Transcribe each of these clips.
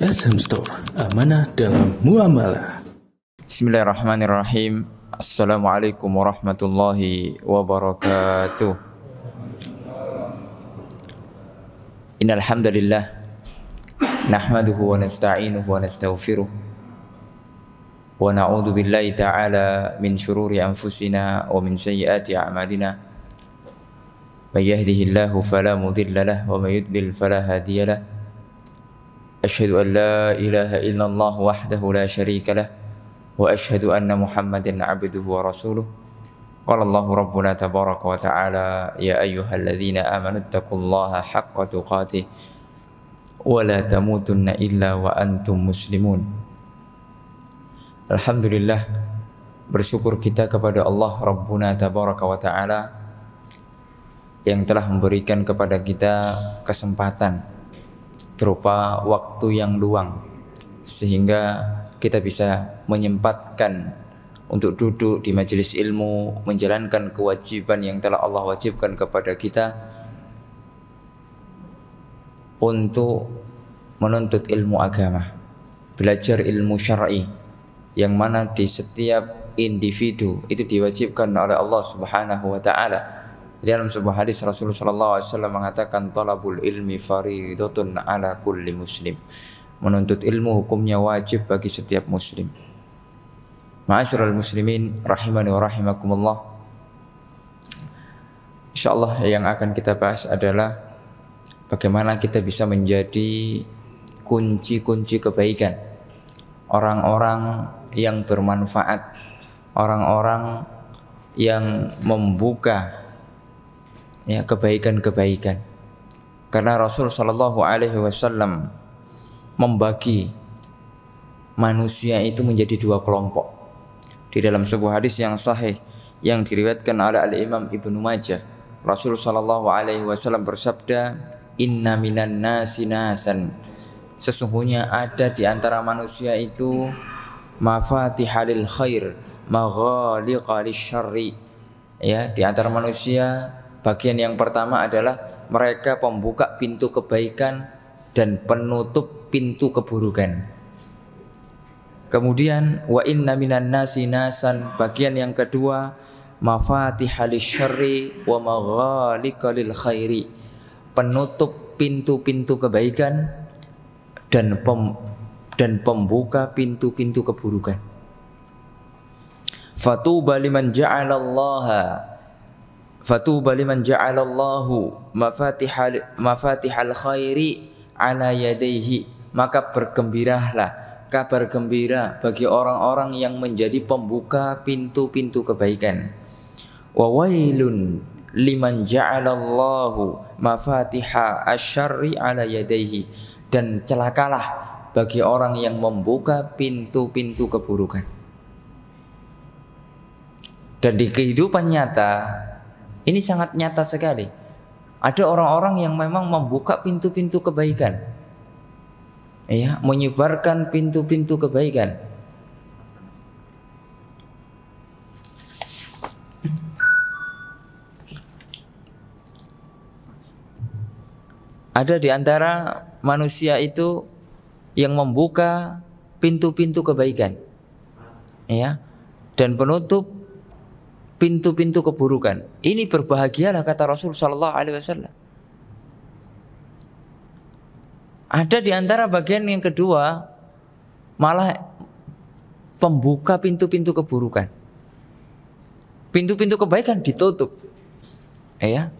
SM Store, amanah dalam muamalah. Bismillahirrahmanirrahim. Assalamualaikum warahmatullahi wabarakatuh. Innal hamdalillah nahmaduhu wa nasta'inuhu wa nastaghfiruh wa na'udzu billahi ta'ala min shururi anfusina wa min sayyiati a'malina. May yahdihillahu fala mudilla lahu wa may yudlil fala hadiya lahu. Asyhadu an la ilaha illallah wahdahu la syarika lah wa asyhadu anna Muhammadan abduhu wa rasuluh. Qala Allahu rabbuna tabaraka wa ta'ala ya ayyuhalladzina amanu taqullaha haqqa tuqatih wa la tamutunna illa wa antum muslimun. Alhamdulillah, bersyukur kita kepada Allah rabbuna tabaraka wa ta'ala yang telah memberikan kepada kita kesempatan berupa waktu yang luang sehingga kita bisa menyempatkan untuk duduk di majelis ilmu, menjalankan kewajiban yang telah Allah wajibkan kepada kita untuk menuntut ilmu agama, belajar ilmu syar'i yang mana di setiap individu itu diwajibkan oleh Allah Subhanahu wa taala. Dalam sebuah hadis Rasulullah SAW mengatakan talabul ilmi faridatun ala kulli muslim. Menuntut ilmu hukumnya wajib bagi setiap muslim. Ma'asyiral muslimin rahimani wa rahimakumullah. Insyaallah yang akan kita bahas adalah bagaimana kita bisa menjadi kunci-kunci kebaikan, orang-orang yang bermanfaat, orang-orang yang membuka kebaikan-kebaikan. Karena Rasul sallallahu alaihi wasallam membagi manusia itu menjadi dua kelompok. Di dalam sebuah hadis yang sahih yang diriwayatkan oleh Al-Imam Ibnu Majah, Rasul sallallahu alaihi wasallam bersabda, "Inna minan nasi nasan." Sesungguhnya ada di antara manusia itu mafatihal khair, maghaliqal syarri. Ya, di antara manusia bagian yang pertama adalah mereka pembuka pintu kebaikan dan penutup pintu keburukan. Kemudian wa inna minan nasi nasan, bagian yang kedua mafatihal syarri wa maghaliqal khairi, penutup pintu-pintu kebaikan dan pembuka pintu-pintu keburukan. Fatuba liman ja'alallahu mafatihal khairi ala yadayhi, maka bergembiralah, kabar gembira bagi orang-orang yang menjadi pembuka pintu-pintu kebaikan. Wa wailun liman ja'alallahu mafatiha asyarri ala yadayhi, dan celakalah bagi orang yang membuka pintu-pintu keburukan. Dan di kehidupan nyata ini sangat nyata sekali. Ada orang-orang yang memang membuka pintu-pintu kebaikan, ya, menyebarkan pintu-pintu kebaikan. Ada di antara manusia itu yang membuka pintu-pintu kebaikan, ya, dan penutup pintu-pintu keburukan. Ini berbahagialah, kata Rasul sallallahu alaihi wasallam. Ada di antara bagian yang kedua malah pembuka pintu-pintu keburukan. Pintu-pintu kebaikan ditutup. Ya.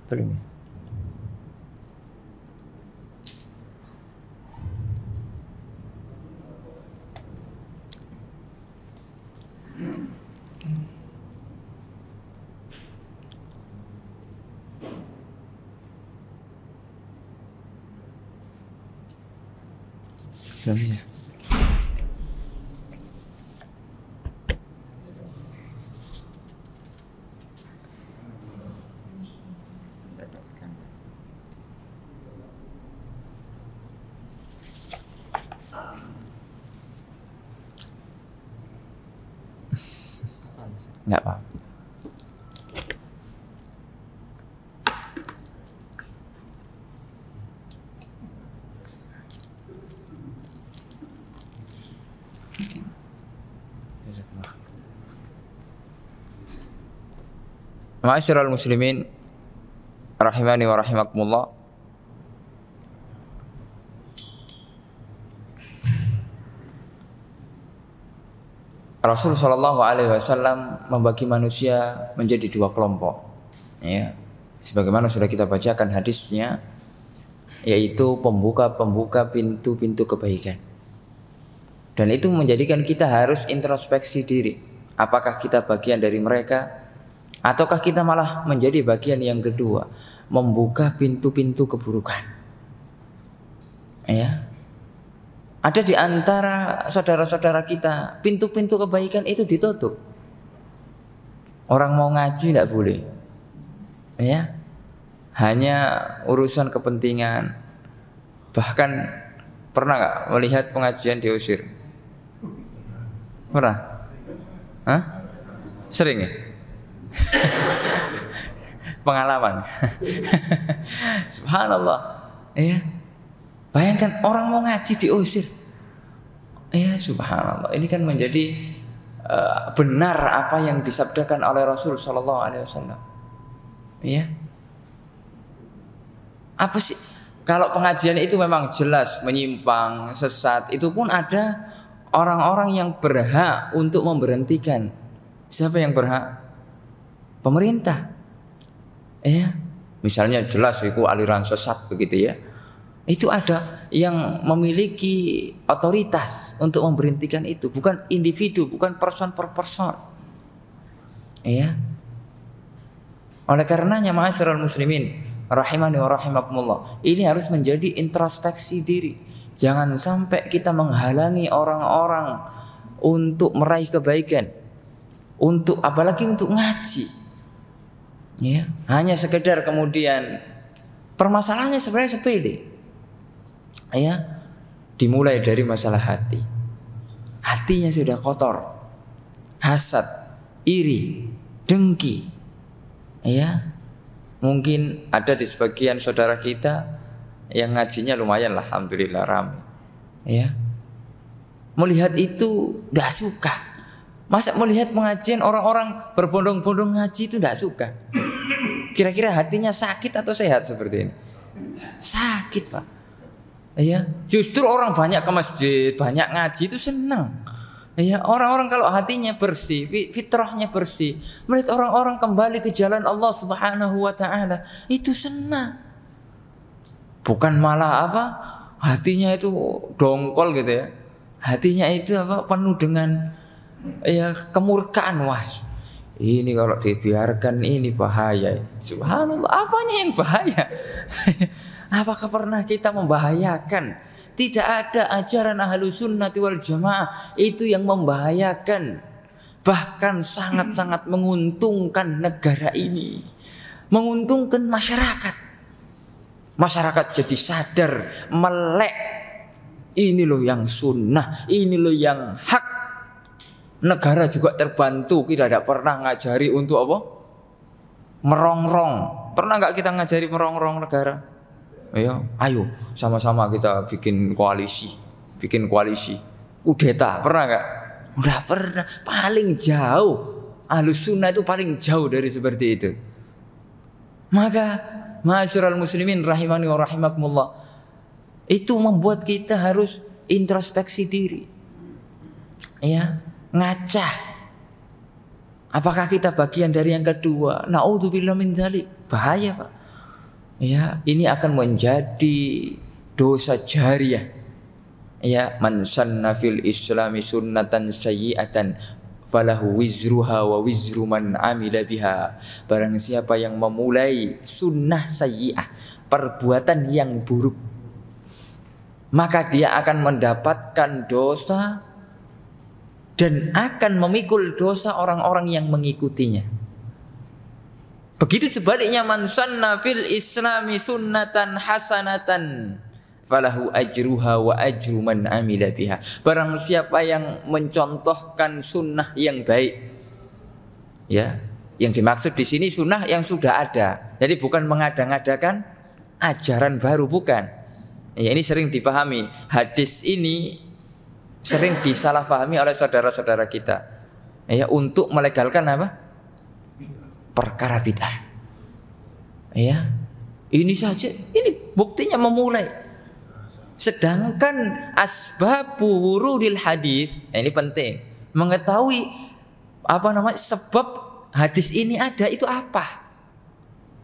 Belum. Ya. Enggak apa. Ma'asyiral muslimin rahimani wa rahimakumullah. Rasul sallallahu alaihi wasallam membagi manusia menjadi dua kelompok. Ya. Sebagaimana sudah kita bacakan hadisnya, yaitu pembuka-pembuka pintu-pintu kebaikan. Dan itu menjadikan kita harus introspeksi diri. Apakah kita bagian dari mereka, ataukah kita malah menjadi bagian yang kedua, membuka pintu-pintu keburukan. Ya. Ada di antara saudara-saudara kita, pintu-pintu kebaikan itu ditutup. Orang mau ngaji tidak boleh. Ya. Hanya urusan kepentingan. Bahkan pernah nggak melihat pengajian diusir? Pernah? Hah? Sering ya? Pengalaman. Subhanallah. Ya. Bayangkan orang mau ngaji diusir. Ya subhanallah. Ini kan menjadi benar apa yang disabdakan oleh Rasul sallallahu alaihi wasallam. Ya. Apa sih? Kalau pengajian itu memang jelas menyimpang, sesat, itu pun ada orang-orang yang berhak untuk memberhentikan. Siapa yang berhak? Pemerintah. Ya. Misalnya jelas itu aliran sesat begitu ya. Itu ada yang memiliki otoritas untuk memberhentikan itu, bukan individu, bukan person per person. Ya. Oleh karenanya ma'asyiral muslimin rahimani wa rahimakumullah, ini harus menjadi introspeksi diri. Jangan sampai kita menghalangi orang-orang untuk meraih kebaikan, untuk apalagi untuk ngaji. Ya, hanya sekedar kemudian permasalahannya sebenarnya sepele. Ya, dimulai dari masalah hati. Hatinya sudah kotor, hasad, iri, dengki. Ya, mungkin ada di sebagian saudara kita yang ngajinya lumayan lah, alhamdulillah ramai. Ya, melihat itu tidak suka. Masa melihat pengajian orang-orang berbondong-bondong ngaji itu tidak suka? Kira-kira hatinya sakit atau sehat seperti ini? Sakit pak. Ya, justru orang banyak ke masjid, banyak ngaji itu senang. Ya, orang-orang kalau hatinya bersih, fitrahnya bersih, melihat orang-orang kembali ke jalan Allah Subhanahu wa taala, itu senang. Bukan malah apa? Hatinya itu dongkol gitu ya. Hatinya itu apa? Penuh dengan ya kemurkaan. Wah, ini kalau dibiarkan ini bahaya. Subhanallah, apanya yang bahaya? Apakah pernah kita membahayakan? Tidak ada ajaran Ahlus Sunnah wal Jamaah itu yang membahayakan. Bahkan sangat-sangat menguntungkan negara ini, menguntungkan masyarakat. Masyarakat jadi sadar, melek. Ini loh yang sunnah, ini loh yang hak. Negara juga terbantu. Kita tidak pernah ngajari untuk apa? Merongrong. Pernah nggak kita ngajari merongrong negara? Ayo sama-sama kita bikin koalisi. Kudeta, pernah nggak? Udah pernah. Paling jauh. Ahlus Sunnah itu paling jauh dari seperti itu. Maka ma'asyiral muslimin rahimani wa rahimakumullah, itu membuat kita harus introspeksi diri. Ya, ngaca. Apakah kita bagian dari yang kedua? Na'udzubillah min dzalik. Bahaya, Pak. Ya, ini akan menjadi dosa jariyah. Ya, man sanna fil islami sunnatan sayyi'atan falahu wizruha wa wizru man amila biha. Barang siapa yang memulai sunnah sayyi'ah, perbuatan yang buruk, maka dia akan mendapatkan dosa dan akan memikul dosa orang-orang yang mengikutinya. Begitu sebaliknya, man sanna fil islami sunnatan hasanatan falahu ajruha wa ajru man amila biha. Barang siapa yang mencontohkan sunnah yang baik. Ya, yang dimaksud di sini sunnah yang sudah ada. Jadi bukan mengada-ngadakan ajaran baru, bukan. Ya, ini sering dipahami. Hadis ini sering disalahpahami oleh saudara-saudara kita. Ya, untuk melegalkan apa? perkara bid'ah. Ya. Ini saja, ini buktinya memulai. Sedangkan asbabu wurudil hadis, ini penting. Mengetahui sebab hadis ini ada itu apa.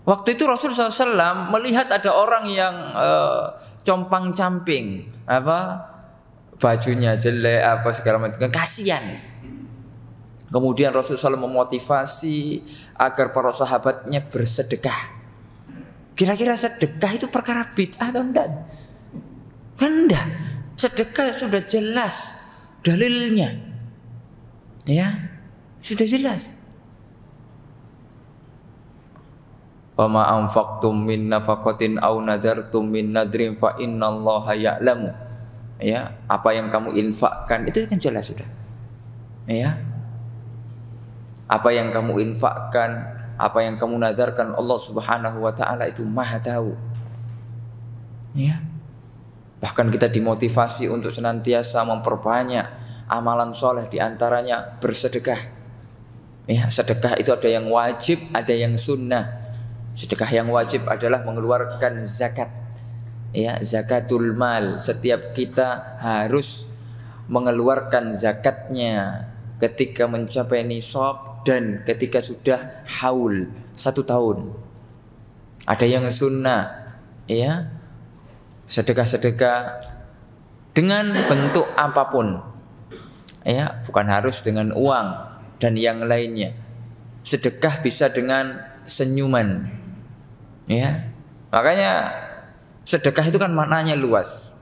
Waktu itu Rasulullah SAW melihat ada orang yang compang-camping, bajunya jelek, segala macam, kasihan. Kemudian Rasulullah SAW memotivasi agar para sahabatnya bersedekah. Kira-kira sedekah itu perkara bid'ah atau enggak? Kan enggak. Sedekah sudah jelas dalilnya. Ya, sudah jelas. Wa ma anfaqtum min nafaqatin aw nadartum min nadrin fa innallaha ya'lamu. Ya, apa yang kamu infakkan itu kan jelas sudah. Ya. Apa yang kamu infakkan, apa yang kamu nadarkan, Allah Subhanahu wa taala itu Maha tahu. Ya. Bahkan kita dimotivasi untuk senantiasa memperbanyak amalan soleh, di antaranya bersedekah. Ya, sedekah itu ada yang wajib, ada yang sunnah. Sedekah yang wajib adalah mengeluarkan zakat. Ya, zakatul mal. Setiap kita harus mengeluarkan zakatnya ketika mencapai nisab dan ketika sudah haul 1 tahun. Ada yang sunnah, ya, sedekah-sedekah dengan bentuk apapun, ya, bukan harus dengan uang dan yang lainnya. Sedekah bisa dengan senyuman, ya. Makanya sedekah itu kan maknanya luas,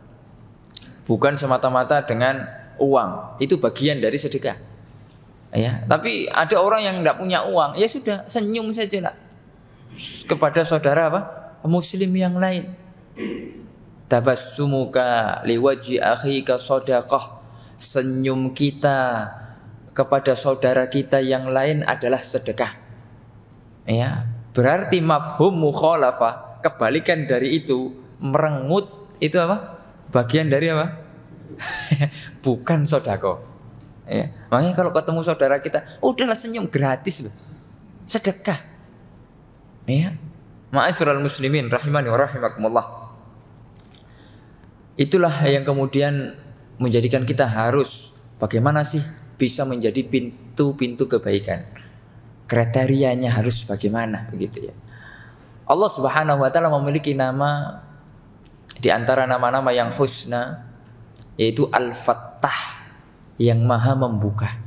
bukan semata-mata dengan uang. Itu bagian dari sedekah. Ya, tapi ada orang yang tidak punya uang, ya sudah, senyum saja lah kepada saudara muslim yang lain. Tabassumuka liwaji akhika shadaqah. Senyum kita kepada saudara kita yang lain adalah sedekah. Ya, berarti mafhum mukhalafah, kebalikan dari itu, merengut itu apa? Bagian dari apa? Bukan sedekah. Ya, makanya kalau ketemu saudara kita, udahlah senyum, gratis loh, sedekah. Ya, ma'asyiral muslimin rahimani wa rahimakumullah. Itulah yang kemudian menjadikan kita harus bagaimana sih bisa menjadi pintu-pintu kebaikan. Kriterianya harus bagaimana, begitu ya. Allah Subhanahu wa taala memiliki nama di antara nama-nama yang husna, yaitu Al-Fattah, yang maha membuka.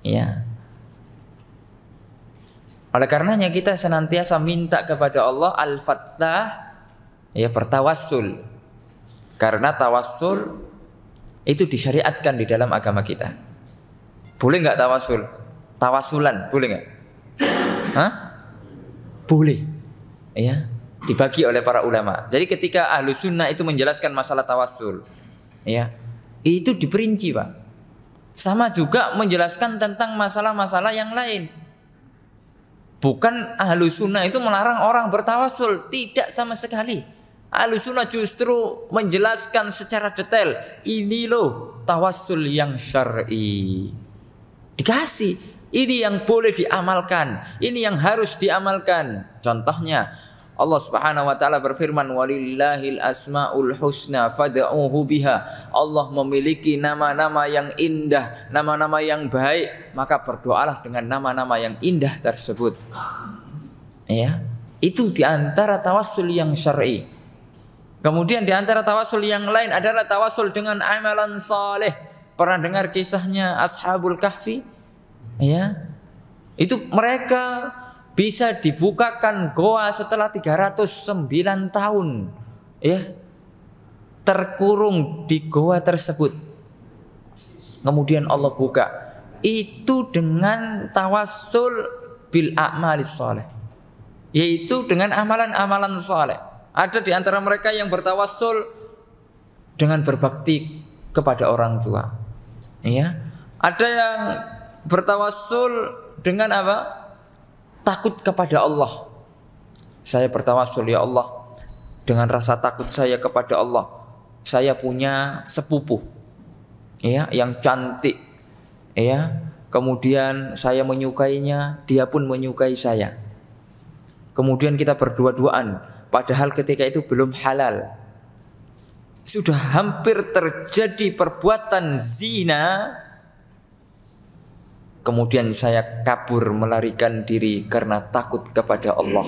Ya. Oleh karenanya kita senantiasa minta kepada Allah Al-Fattah, ya, bertawassul. Karena tawassul itu disyariatkan di dalam agama kita. Boleh nggak tawassul? Tawasulan, boleh nggak? Hah? Boleh. Ya, dibagi oleh para ulama. Jadi ketika Ahlus Sunnah itu menjelaskan masalah tawassul, ya, itu diperinci, Pak. Sama juga menjelaskan tentang masalah-masalah yang lain. Bukan Ahlus Sunnah itu melarang orang bertawassul, tidak sama sekali. Ahlus Sunnah justru menjelaskan secara detail, ini loh tawassul yang syar'i. Dikasih, ini yang boleh diamalkan, ini yang harus diamalkan. Contohnya Allah Subhanahu wa taala berfirman, walillahil asmaul husna fad'uhu biha. Allah memiliki nama-nama yang indah, nama-nama yang baik, maka berdoalah dengan nama-nama yang indah tersebut. Ya, itu di antara tawassul yang syar'i. Kemudian di antara tawassul yang lain adalah tawassul dengan amalan saleh. Pernah dengar kisahnya Ashabul Kahfi? Ya. Itu mereka bisa dibukakan goa setelah 309 tahun, ya, terkurung di goa tersebut. Kemudian Allah buka. Itu dengan tawassul bil a'malis shalih, yaitu dengan amalan-amalan saleh. Ada di antara mereka yang bertawassul dengan berbakti kepada orang tua. Ya. Ada yang bertawassul dengan apa? Takut kepada Allah. Saya bertawassul, ya Allah, dengan rasa takut saya kepada Allah. Saya punya sepupu, ya, yang cantik, ya. kemudian saya menyukainya, dia pun menyukai saya. Kemudian kita berdua-duaan, padahal ketika itu belum halal. Sudah hampir terjadi perbuatan zina. Kemudian saya kabur melarikan diri karena takut kepada Allah.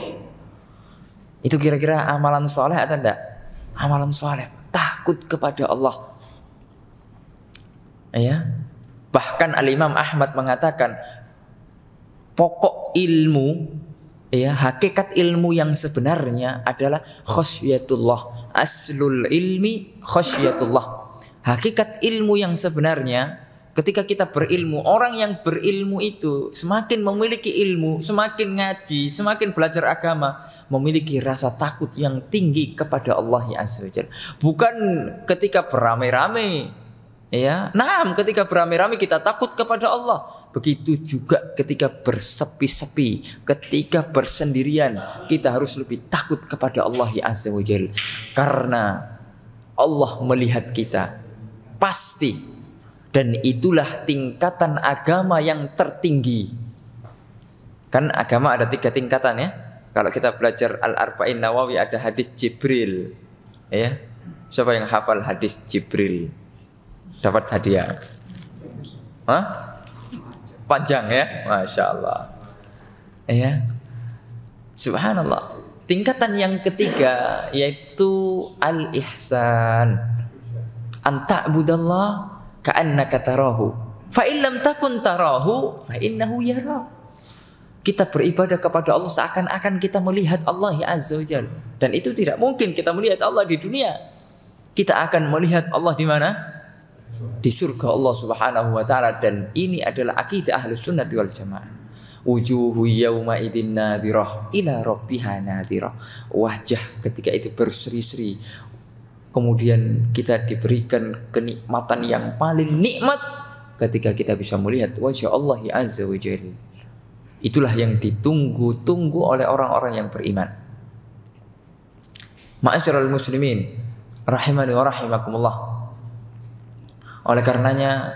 Itu kira-kira amalan soleh atau enggak? Amalan soleh, takut kepada Allah. Ya. Bahkan Al-Imam Ahmad mengatakan pokok ilmu, ya, hakikat ilmu yang sebenarnya adalah khasyatullah. Aslul ilmi khasyatullah. Hakikat ilmu yang sebenarnya ketika kita berilmu, orang yang berilmu itu semakin memiliki ilmu, semakin ngaji, semakin belajar agama, memiliki rasa takut yang tinggi kepada Allah Azza wa Jalla. Bukan ketika beramai-ramai. Ya, ketika beramai-ramai kita takut kepada Allah. Begitu juga ketika bersepi-sepi, ketika bersendirian, kita harus lebih takut kepada Allah Azza wa Jalla. Karena Allah melihat kita pasti, dan itulah tingkatan agama yang tertinggi. Kan agama ada 3 tingkatan ya. Kalau kita belajar Al-Arba'in Nawawi ada hadis Jibril. Ya. Siapa yang hafal hadis Jibril? Dapat hadiah. Hah? Panjang ya, Masya Allah. Ya, Subhanallah. Tingkatan yang ketiga yaitu al-ihsan. Anta'budallah ka'annaka tarahu. Fa in lam takun tarahu fa innahu yara. Kita beribadah kepada Allah seakan-akan kita melihat Allah Azza wa Jalla. Dan itu tidak mungkin kita melihat Allah di dunia. Kita akan melihat Allah di mana? Di surga Allah Subhanahu wa taala, dan ini adalah akidah Ahlus Sunnah wal Jamaah. Wujuhu yauma idzin nadhirah ila rabbiha nadhirah. Wajah ketika itu berseri-seri. Kemudian kita diberikan kenikmatan yang paling nikmat ketika kita bisa melihat wajah Allah Azza wa Jalla. Itulah yang ditunggu-tunggu oleh orang-orang yang beriman. Ma'asyiral muslimin rahimani wa rahimakumullah. Oleh karenanya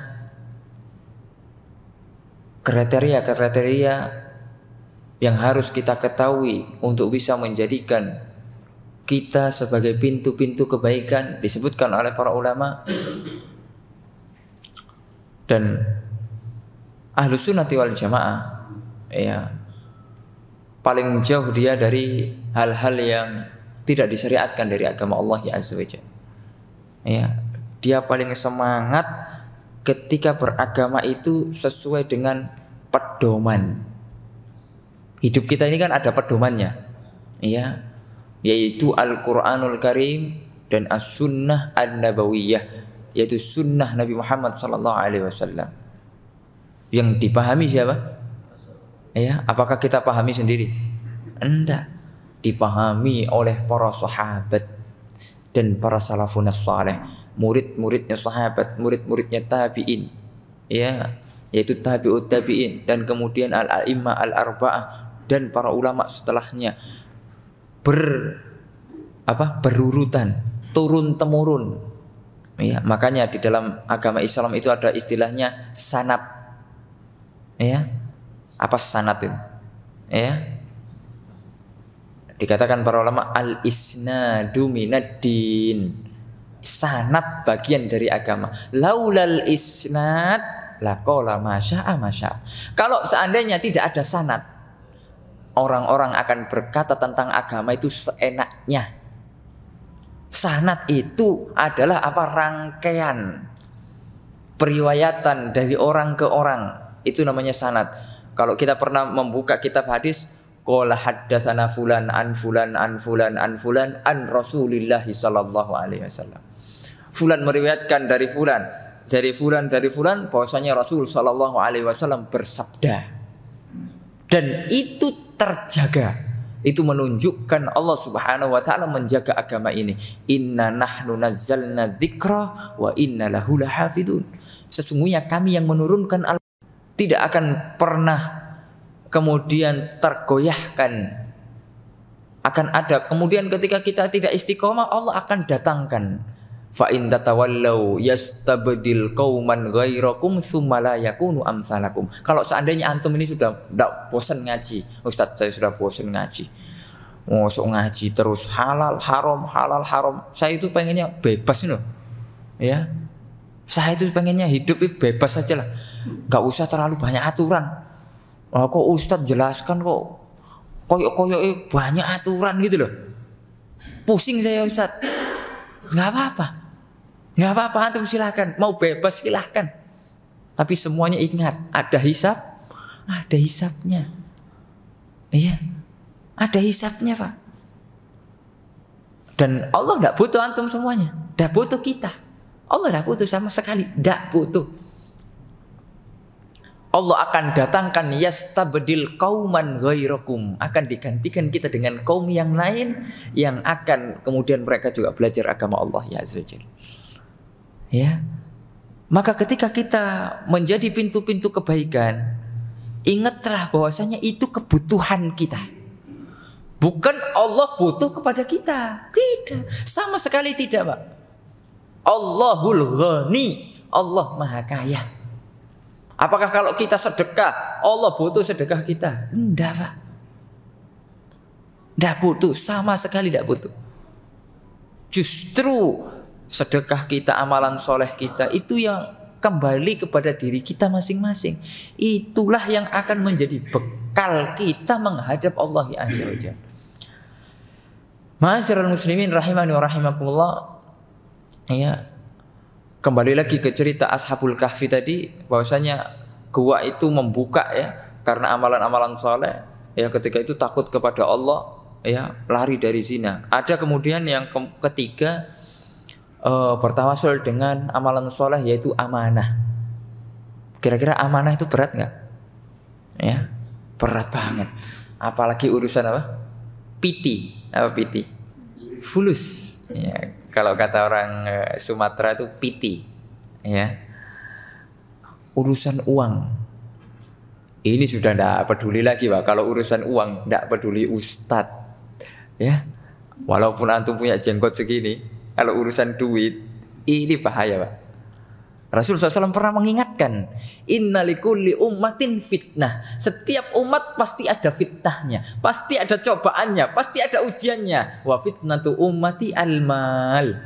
kriteria-kriteria yang harus kita ketahui untuk bisa menjadikan kita sebagai pintu-pintu kebaikan disebutkan oleh para ulama, dan Ahlus Sunnah wal Jamaah ya paling jauh dia dari hal-hal yang tidak disyariatkan dari agama Allah Azza wa Jalla. Ya, dia paling semangat ketika beragama itu sesuai dengan pedoman. Hidup kita ini kan ada pedomannya, ya, yaitu Al-Quranul Karim dan As-Sunnah An-Nabawiyah, yaitu Sunnah Nabi Muhammad SAW. Yang dipahami siapa? Ya, apakah kita pahami sendiri? Enggak, dipahami oleh para sahabat dan para salafun saleh. Murid-muridnya sahabat, murid-muridnya tabi'in, ya, yaitu tabi'ut tabi'in, dan kemudian al-a'immah al-arba'ah dan para ulama setelahnya berurutan, turun temurun. Ya, makanya di dalam agama Islam itu ada istilahnya sanad. Ya. Apa sanad itu? Ya. Dikatakan para ulama al-isnadu minad-din. Sanad bagian dari agama. Laulal isnad laqala masya'a masya'a. Kalau seandainya tidak ada sanad, orang-orang akan berkata tentang agama itu seenaknya. Sanad itu adalah apa? Rangkaian periwayatan dari orang ke orang. Itu namanya sanad. Kalau kita pernah membuka kitab hadis, qala haddatsana fulan an fulan an fulan an fulan an Rasulillah sallallahu alaihi wasallam. Fulan meriwayatkan dari fulan, bahwasanya Rasul sallallahu alaihi wasallam bersabda. Dan itu terjaga. Itu menunjukkan Allah Subhanahu wa taala menjaga agama ini. Inna nahnu nazzalna dzikra wa inna lahu lahafidun. Sesungguhnya kami yang menurunkan tidak akan pernah kemudian tergoyahkan. Akan ada kemudian ketika kita tidak istiqomah, Allah akan datangkan Fa in tatawallau yastabdil qauman ghairakum tsumma la yakunu amsalakum. Kalau seandainya antum ini sudah ndak bosan ngaji, Ustaz saya sudah bosan ngaji. Masuk ngaji terus halal haram. Saya itu pengennya bebas loh. Ya. Saya itu pengennya hidup itu bebas saja lah. Enggak usah terlalu banyak aturan. Oh, kok Ustaz jelaskan kok koyok-koyok banyak aturan gitu loh. Pusing saya Ustaz. Enggak apa-apa, antum silahkan. Mau bebas silahkan. Tapi semuanya ingat, ada hisabnya. Iya, ada hisabnya Pak. Dan Allah tidak butuh antum semuanya. Tidak butuh kita. Allah tidak butuh sama sekali. Tidak butuh. Allah akan datangkan yastabdil qauman ghairakum, akan digantikan kita dengan kaum yang lain yang akan kemudian mereka juga belajar agama Allah ya azza wajalla. Ya. Maka ketika kita menjadi pintu-pintu kebaikan, ingatlah bahwasanya itu kebutuhan kita. Bukan Allah butuh kepada kita. Tidak, sama sekali tidak, Pak. Allahul Ghani, Allah Maha Kaya. Apakah kalau kita sedekah, Allah butuh sedekah kita? Enggak, Pak. Enggak butuh, sama sekali enggak butuh. Justru sedekah kita, amalan soleh kita, itu yang kembali kepada diri kita masing-masing. Itulah yang akan menjadi bekal kita menghadap Allah Azza wa Jalla. Ma'asyiral muslimin rahimani wa rahimakumullah. Ya. Kembali lagi ke cerita Ashabul Kahfi tadi, bahwasanya gua itu membuka ya karena amalan-amalan soleh. Ya ketika itu takut kepada Allah, ya lari dari zina. Ada kemudian yang ketiga bertawasul dengan amalan soleh yaitu amanah. Kira-kira amanah itu berat nggak? Ya berat banget. Apalagi urusan apa? Piti, apa piti? Fulus. Ya. Kalau kata orang Sumatera itu piti, ya urusan uang. Ini sudah tidak peduli lagi Pak. Kalau urusan uang tidak peduli ustadz, ya. Walaupun antum punya jenggot segini, kalau urusan duit ini bahaya Pak. Rasulullah SAW pernah mengingatkan, innalikulli ummatin fitnah. Setiap umat pasti ada fitnahnya, pasti ada cobaannya, pasti ada ujiannya. Wa fitnatu ummati al-mal.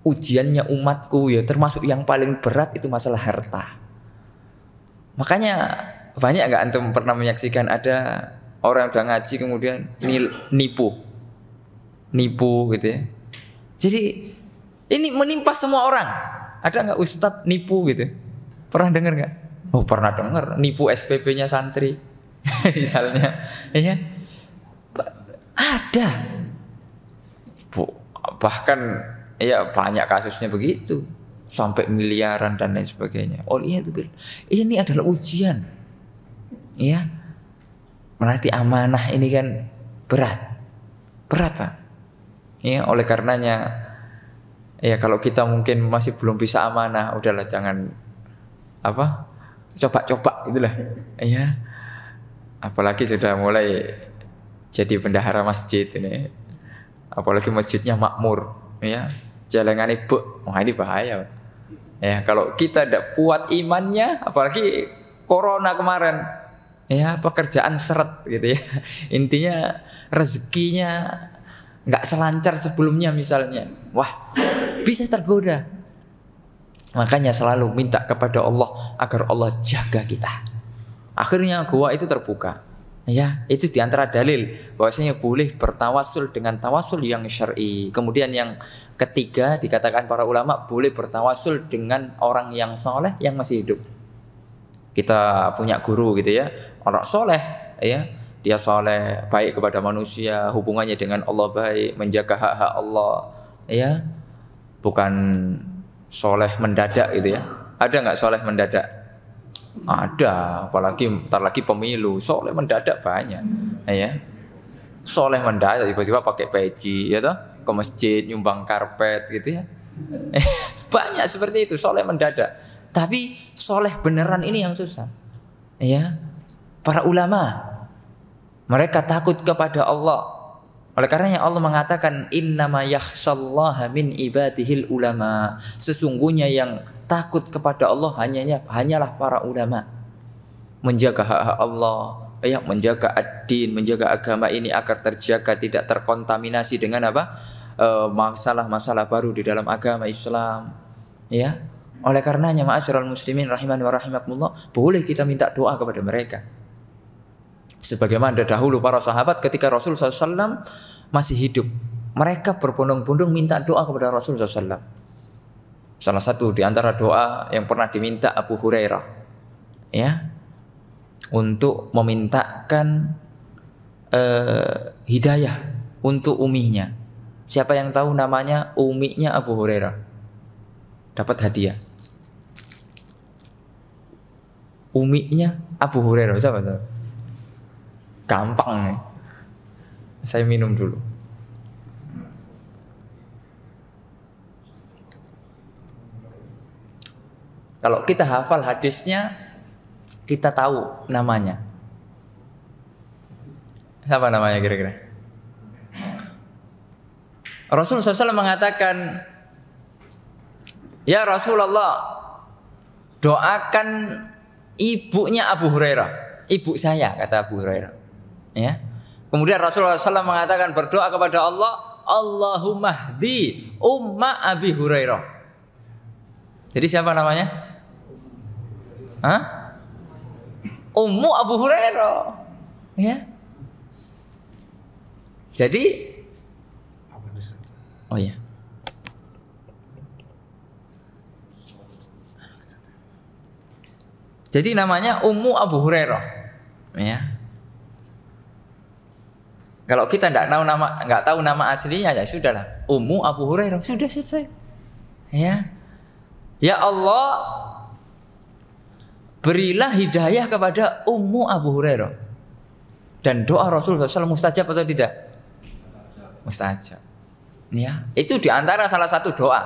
Ujiannya umatku ya termasuk yang paling berat itu masalah harta. Makanya banyak gak antum pernah menyaksikan ada orang yang udah ngaji kemudian nipu gitu ya. Jadi ini menimpa semua orang. Ada nggak ustadz nipu gitu? Pernah dengar nggak? Oh pernah dengar, nipu SPP-nya santri, misalnya, ya ada. Bahkan ya banyak kasusnya begitu, sampai miliaran dan lain sebagainya. Oh iya itu, ini adalah ujian, ya. Berarti amanah ini kan berat Pak. Ya oleh karenanya. Ya kalau kita mungkin masih belum bisa amanah, udahlah jangan coba-coba itulah. Ya. Apalagi sudah mulai jadi bendahara masjid ini. Apalagi masjidnya makmur, ya. Jalangan ibu, wah ini bahaya. Ya, kalau kita tidak kuat imannya, apalagi corona kemarin, ya pekerjaan seret gitu ya. Intinya rezekinya nggak selancar sebelumnya misalnya, wah bisa tergoda. Makanya selalu minta kepada Allah agar Allah jaga kita. Akhirnya gua itu terbuka. Ya, itu diantara dalil bahwasanya boleh bertawasul dengan tawasul yang syar'i. Kemudian yang ketiga dikatakan para ulama boleh bertawasul dengan orang yang soleh yang masih hidup. Kita punya guru gitu ya, orang soleh, ya. Dia soleh, baik kepada manusia, hubungannya dengan Allah baik, menjaga hak-hak Allah, ya. Bukan soleh mendadak gitu ya. Ada nggak soleh mendadak? Ada, apalagi ntar lagi pemilu, soleh mendadak banyak, ya. Soleh mendadak tiba-tiba pakai peci, ya toh, ke masjid nyumbang karpet gitu ya. Banyak seperti itu, soleh mendadak. Tapi soleh beneran ini yang susah, ya. Para ulama mereka takut kepada Allah, Oleh karenanya Allah mengatakan innama yakhsyallaha min ibadihil ulama. Sesungguhnya yang takut kepada Allah hanyalah para ulama. Menjaga hak-hak Allah, ya, menjaga ad-din, menjaga agama ini agar terjaga, tidak terkontaminasi dengan apa? Masalah-masalah baru di dalam agama Islam. Ya. Oleh karenanya ma'asyiral muslimin rahimani wa rahimakumullah, boleh kita minta doa kepada mereka. Sebagaimana dahulu para sahabat ketika Rasulullah SAW masih hidup, mereka berbondong-bondong minta doa kepada Rasulullah SAW. Salah satu di antara doa yang pernah diminta Abu Hurairah, ya, untuk memintakan hidayah untuk uminya. Siapa yang tahu namanya uminya Abu Hurairah? Dapat hadiah. Uminya Abu Hurairah, siapa tahu? Gampang nih. Saya minum dulu. Kalau kita hafal hadisnya, kita tahu namanya. Siapa namanya kira-kira? Rasulullah SAW mengatakan, ya Rasulullah, doakan ibunya Abu Hurairah. Ibu saya, kata Abu Hurairah. Ya. Kemudian Rasulullah SAW mengatakan, berdoa kepada Allah, Allahumma hdi umma Abi Hurairah. Jadi siapa namanya? Hah? Ummu Abu Hurairah. Ya. Jadi, oh ya. Jadi namanya Ummu Abu Hurairah. Ya. Kalau kita nggak tahu nama aslinya, ya sudahlah. Ummu Abu Hurairah, sudah selesai. Ya. Ya Allah, berilah hidayah kepada Ummu Abu Hurairah. Dan doa Rasulullah SAW mustajab atau tidak? Mustajab. Ya, itu diantara salah satu doa.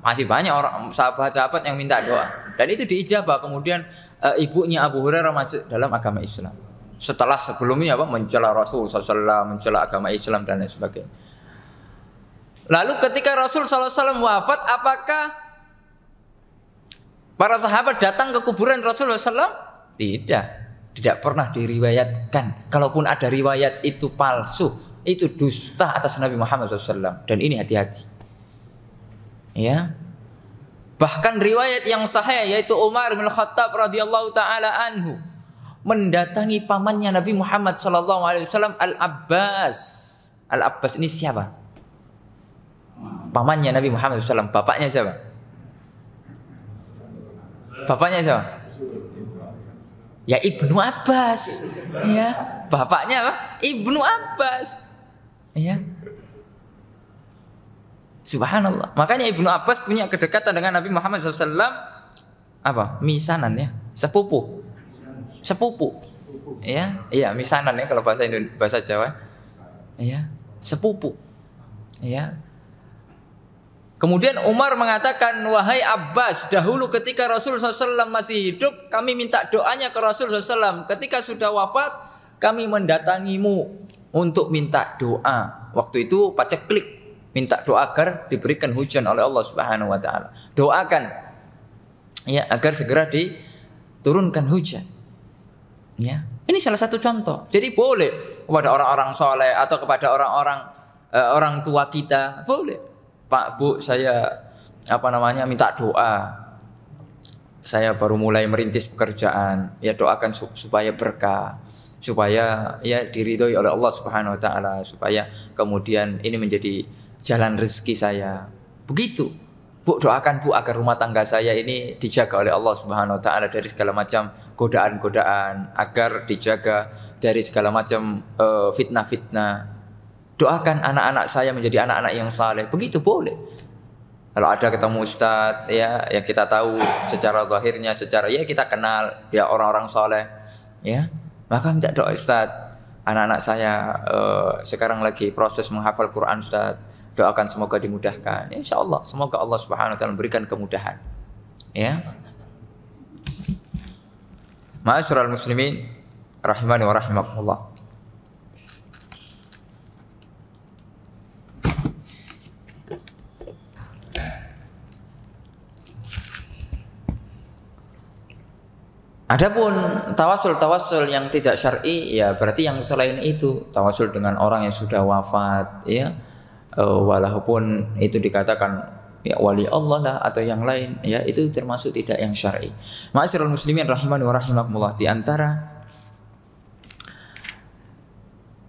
Masih banyak orang sahabat-sahabat yang minta doa. Dan itu diijabah. Kemudian ibunya Abu Hurairah masuk dalam agama Islam. Setelah sebelumnya mencela Rasul SAW, mencela agama Islam dan lain sebagainya. Lalu ketika Rasul SAW wafat, apakah para sahabat datang ke kuburan Rasulullah SAW? Tidak pernah diriwayatkan. Kalaupun ada riwayat itu palsu, itu dusta atas Nabi Muhammad SAW. Dan ini hati-hati. Ya. Bahkan riwayat yang sahih yaitu Umar bin Khattab radhiyallahu taala anhu mendatangi pamannya Nabi Muhammad sallallahu alaihi wasallam Al-Abbas. Al-Abbas ini siapa? Pamannya Nabi Muhammad SAW. Bapaknya siapa? Bapaknya siapa? Ya Ibnu Abbas. Ya, bapaknya apa? Ibnu Abbas. Ya. Subhanallah. Makanya Ibnu Abbas punya kedekatan dengan Nabi Muhammad SAW. Apa? Misanan ya, sepupu. Ya, iya misanan ya kalau bahasa Jawa. Ya, sepupu. Ya. Kemudian Umar mengatakan, wahai Abbas, dahulu ketika Rasulullah SAW masih hidup, kami minta doanya ke Rasulullah SAW. Ketika sudah wafat, kami mendatangimu untuk minta doa. Waktu itu paceklik, minta doa agar diberikan hujan oleh Allah Subhanahu Wa Taala. Doakan, ya, agar segera diturunkan hujan. Ya, ini salah satu contoh. Jadi boleh kepada orang-orang soleh atau kepada orang tua kita, boleh. Pak, Bu, saya minta doa. Saya baru mulai merintis pekerjaan. Ya, doakan supaya berkah, supaya ya diridhoi oleh Allah Subhanahu Wa Taala, supaya kemudian ini menjadi jalan rezeki saya. Begitu. Bu, doakan Bu agar rumah tangga saya ini dijaga oleh Allah Subhanahu Wa Taala dari segala macam godaan-godaan, agar dijaga dari segala macam fitnah-fitnah. Doakan anak-anak saya menjadi anak-anak yang saleh. Begitu boleh. Kalau ada ketemu ustadz, ya kita tahu secara zahirnya, secara ya kita kenal ya orang-orang saleh, ya maka minta doa ustadz. Anak-anak saya sekarang lagi proses menghafal Quran ustadz. Doakan semoga dimudahkan. Insya Allah, semoga Allah Subhanahu Wa Taala memberikan kemudahan. Ya. Ma'asyiral muslimin rahimani wa rahimakumullah. Adapun tawasul yang tidak syar'i, ya berarti yang selain itu, tawasul dengan orang yang sudah wafat, ya, walaupun itu dikatakan ya wali Allah lah atau yang lain, ya itu termasuk tidak yang syar'i. Ma'asyiral muslimin rahimani wa rahimakumullah, di antara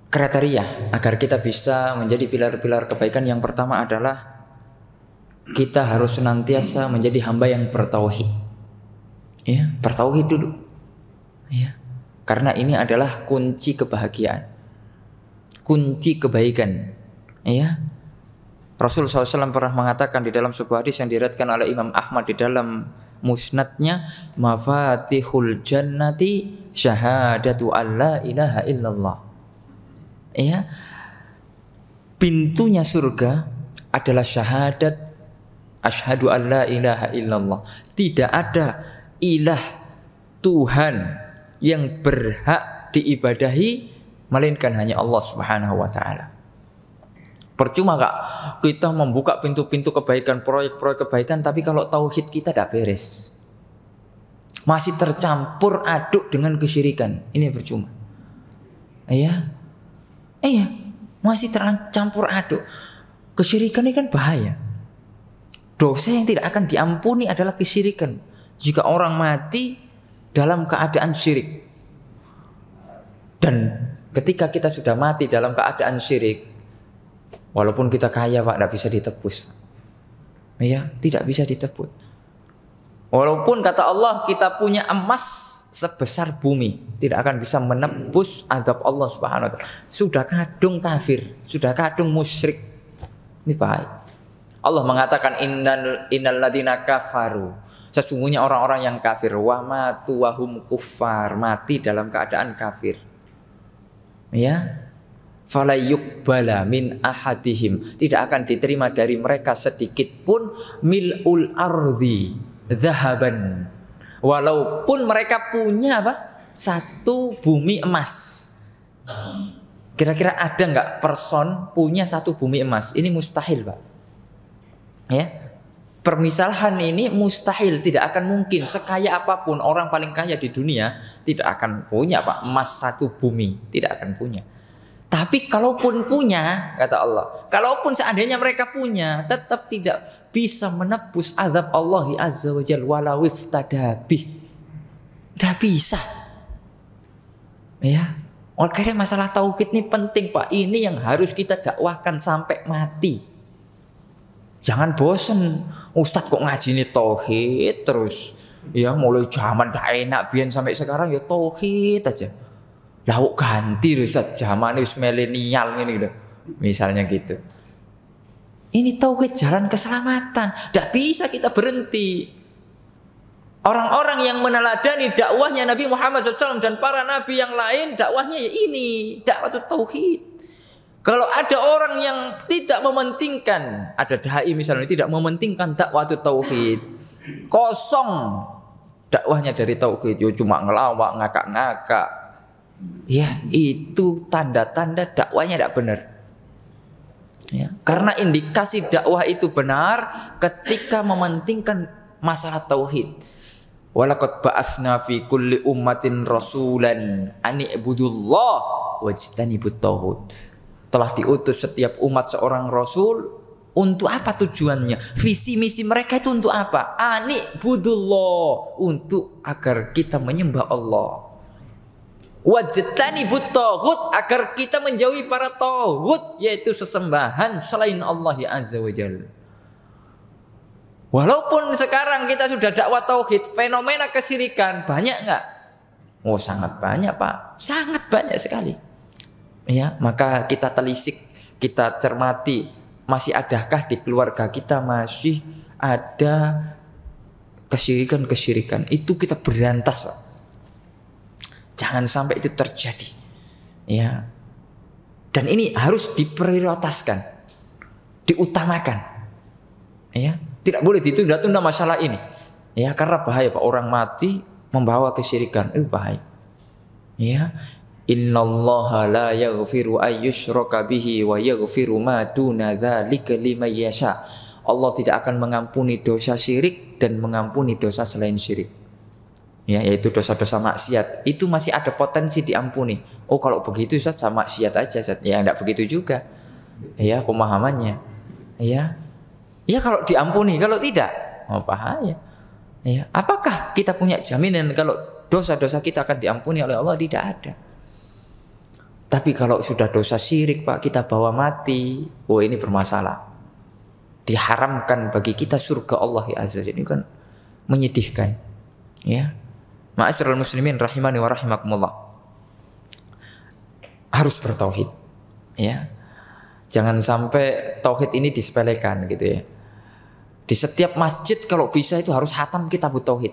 kriteria agar kita bisa menjadi pilar-pilar kebaikan yang pertama adalah kita harus senantiasa menjadi hamba yang bertauhid. Ya, bertauhid dulu. Ya. Karena ini adalah kunci kebahagiaan. Kunci kebaikan. Ya. Rasulullah SAW pernah mengatakan di dalam sebuah hadis yang diriwayatkan oleh Imam Ahmad di dalam musnadnya, mafatihul jannati syahadatu alla ilaha illallah. Ya. Pintunya surga adalah syahadat asyhadu alla ilaha illallah. Tidak ada ilah Tuhan yang berhak diibadahi melainkan hanya Allah Subhanahu wa taala. Percuma Kak kita membuka pintu-pintu kebaikan, proyek-proyek kebaikan, tapi kalau tauhid kita tidak beres, masih tercampur aduk dengan kesyirikan, ini percuma. Iya, masih tercampur aduk. Kesyirikan ini kan bahaya. Dosa yang tidak akan diampuni adalah kesyirikan. Jika orang mati dalam keadaan syirik, dan ketika kita sudah mati dalam keadaan syirik, walaupun kita kaya Pak, tidak bisa ditebus. Ya, tidak bisa ditebus. Walaupun kata Allah kita punya emas sebesar bumi, tidak akan bisa menebus azab Allah Subhanahu wa taala. Sudah kadung kafir, sudah kadung musyrik. Ini baik. Allah mengatakan innal ladina kafaru, sesungguhnya orang-orang yang kafir, wa matu wa hum kuffar, mati dalam keadaan kafir. Ya. Fala yuqbala min ahadihim, tidak akan diterima dari mereka sedikit pun mil'ul ardi zahaban. Walaupun mereka punya apa? Satu bumi emas. Kira-kira ada enggak person punya satu bumi emas? Ini mustahil, Pak. Ya. Permisalahan ini mustahil, tidak akan mungkin. Sekaya apapun orang paling kaya di dunia tidak akan punya Pak emas satu bumi, tidak akan punya. Tapi kalaupun punya, kata Allah, kalaupun seandainya mereka punya, tetap tidak bisa menebus azab Allah Azza wa Jalla walau iftadabih. Tidak bisa. Ya. Oleh masalah tauhid ini penting Pak. Ini yang harus kita dakwahkan sampai mati. Jangan bosan. Ustadz kok ngaji ini tauhid terus, ya mulai zaman dah enak biyen sampai sekarang ya tauhid aja. Lah kok ganti Ustadz zaman wis milenial ini gitu. Misalnya gitu. Ini tauhid jalan keselamatan. Tidak bisa kita berhenti. Orang-orang yang meneladani dakwahnya Nabi Muhammad SAW dan para nabi yang lain, dakwahnya ya ini, dakwah tauhid. Kalau ada orang yang tidak mementingkan, ada dai misalnya tidak mementingkan dakwah tauhid, kosong dakwahnya dari tauhid, yo cuma ngelawak, ngakak-ngakak, ya itu tanda-tanda dakwahnya tidak benar. Ya, karena indikasi dakwah itu benar ketika mementingkan masalah tauhid. Walaqad ba'asna fi kulli ummatin rasulan an i'budullah wajtanibut tauhid. Telah diutus setiap umat seorang rasul. Untuk apa tujuannya? Visi misi mereka itu untuk apa? Ani budullah, untuk agar kita menyembah Allah. Wajtanibut taghut, agar kita menjauhi para taghut, yaitu sesembahan selain Allah Azza wa Jalla. Walaupun sekarang kita sudah dakwah tauhid, fenomena kesyirikan banyak enggak? Oh sangat banyak Pak, sangat banyak sekali. Ya, maka kita telisik, kita cermati, masih adakah di keluarga kita masih ada kesyirikan-kesyirikan? Itu kita berantas, Pak. Jangan sampai itu terjadi. Ya. Dan ini harus diprioritaskan, diutamakan. Ya, tidak boleh ditunda-tunda masalah ini. Ya, karena bahaya Pak, orang mati membawa kesyirikan, itu bahaya. Ya. Innallaha la yaghfiru ayyushraka bihi wa yaghfiru ma duna dzalika liman yasha. Allah tidak akan mengampuni dosa syirik dan mengampuni dosa selain syirik. ya, yaitu dosa-dosa maksiat, itu masih ada potensi diampuni. Oh kalau begitu Ustaz, sama maksiat aja Ustaz. Ya enggak begitu juga, ya pemahamannya, ya. Ya kalau diampuni, kalau tidak, oh bahaya. Ya, apakah kita punya jaminan kalau dosa-dosa kita akan diampuni oleh Allah? Tidak ada. Tapi kalau sudah dosa syirik Pak, kita bawa mati, oh ini bermasalah. Diharamkan bagi kita surga Allah ya azza. Ini kan menyedihkan. Ya. Ma'asyiral muslimin rahimani wa rahimakumullah. Harus bertauhid. Ya. Jangan sampai tauhid ini disepelekan gitu ya. Di setiap masjid kalau bisa itu harus khatam kitab tauhid.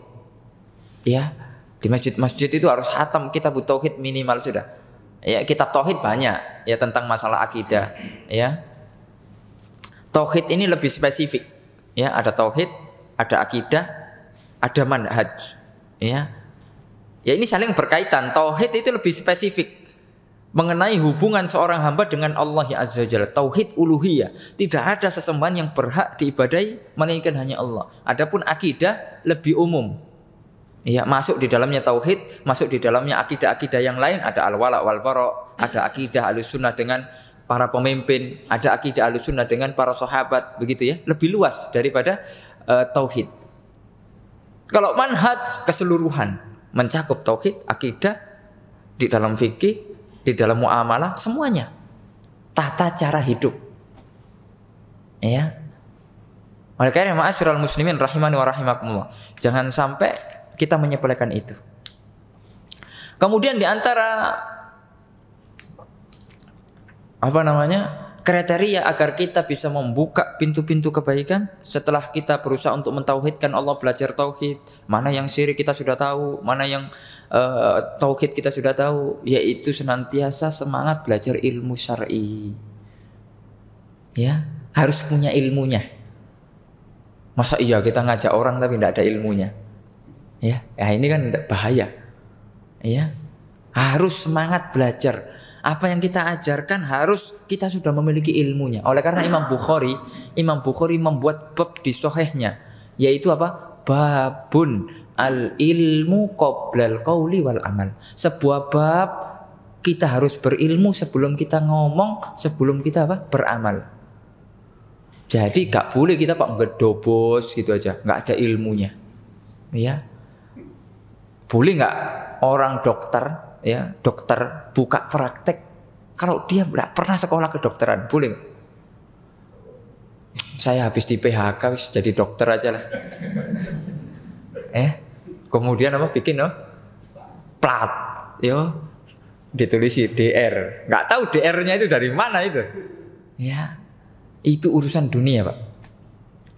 Ya. Di masjid-masjid itu harus khatam kitab tauhid minimal sudah. Ya, kitab tauhid banyak ya tentang masalah akidah, ya. Tauhid ini lebih spesifik. Ya, ada tauhid, ada akidah, ada manhaj. Ya. Ya ini saling berkaitan. Tauhid itu lebih spesifik mengenai hubungan seorang hamba dengan Allah ya azza wajalla. Tauhid uluhiyah. Tidak ada sesembahan yang berhak diibadahi melainkan hanya Allah. Adapun akidah lebih umum. Ya, masuk di dalamnya tauhid, masuk di dalamnya akidah-akidah yang lain, ada al-wala wal bara, ada akidah Ahlussunnah dengan para pemimpin, ada akidah Ahlussunnah dengan para sahabat, begitu ya. Lebih luas daripada tauhid. Kalau manhaj keseluruhan mencakup tauhid, akidah, di dalam fikih, di dalam muamalah, semuanya. Tata cara hidup. Ya. Oleh karena ma'asyiral muslimin rahimani wa rahimakumullah. Jangan sampai kita menyepelekan itu. Kemudian di antara kriteria agar kita bisa membuka pintu-pintu kebaikan setelah kita berusaha untuk mentauhidkan Allah, belajar tauhid, mana yang syirik kita sudah tahu, mana yang tauhid kita sudah tahu, yaitu senantiasa semangat belajar ilmu syar'i. Ya, harus punya ilmunya. Masa iya kita ngajak orang tapi tidak ada ilmunya? Ya ini kan bahaya. Ya, harus semangat belajar. Apa yang kita ajarkan harus kita sudah memiliki ilmunya. Oleh karena Imam Bukhari membuat bab di sahihnya, yaitu apa? Babun al ilmu qoblal qauli wal amal. Sebuah bab kita harus berilmu sebelum kita ngomong, sebelum kita beramal. Jadi gak boleh kita ngedobos gitu aja, gak ada ilmunya. Ya. Boleh nggak orang dokter buka praktek kalau dia nggak pernah sekolah kedokteran? Boleh? Saya habis di PHK wis jadi dokter aja lah. Kemudian bikin plat, ditulis DR. Nggak tahu DR-nya itu dari mana itu? Ya, itu urusan dunia Pak.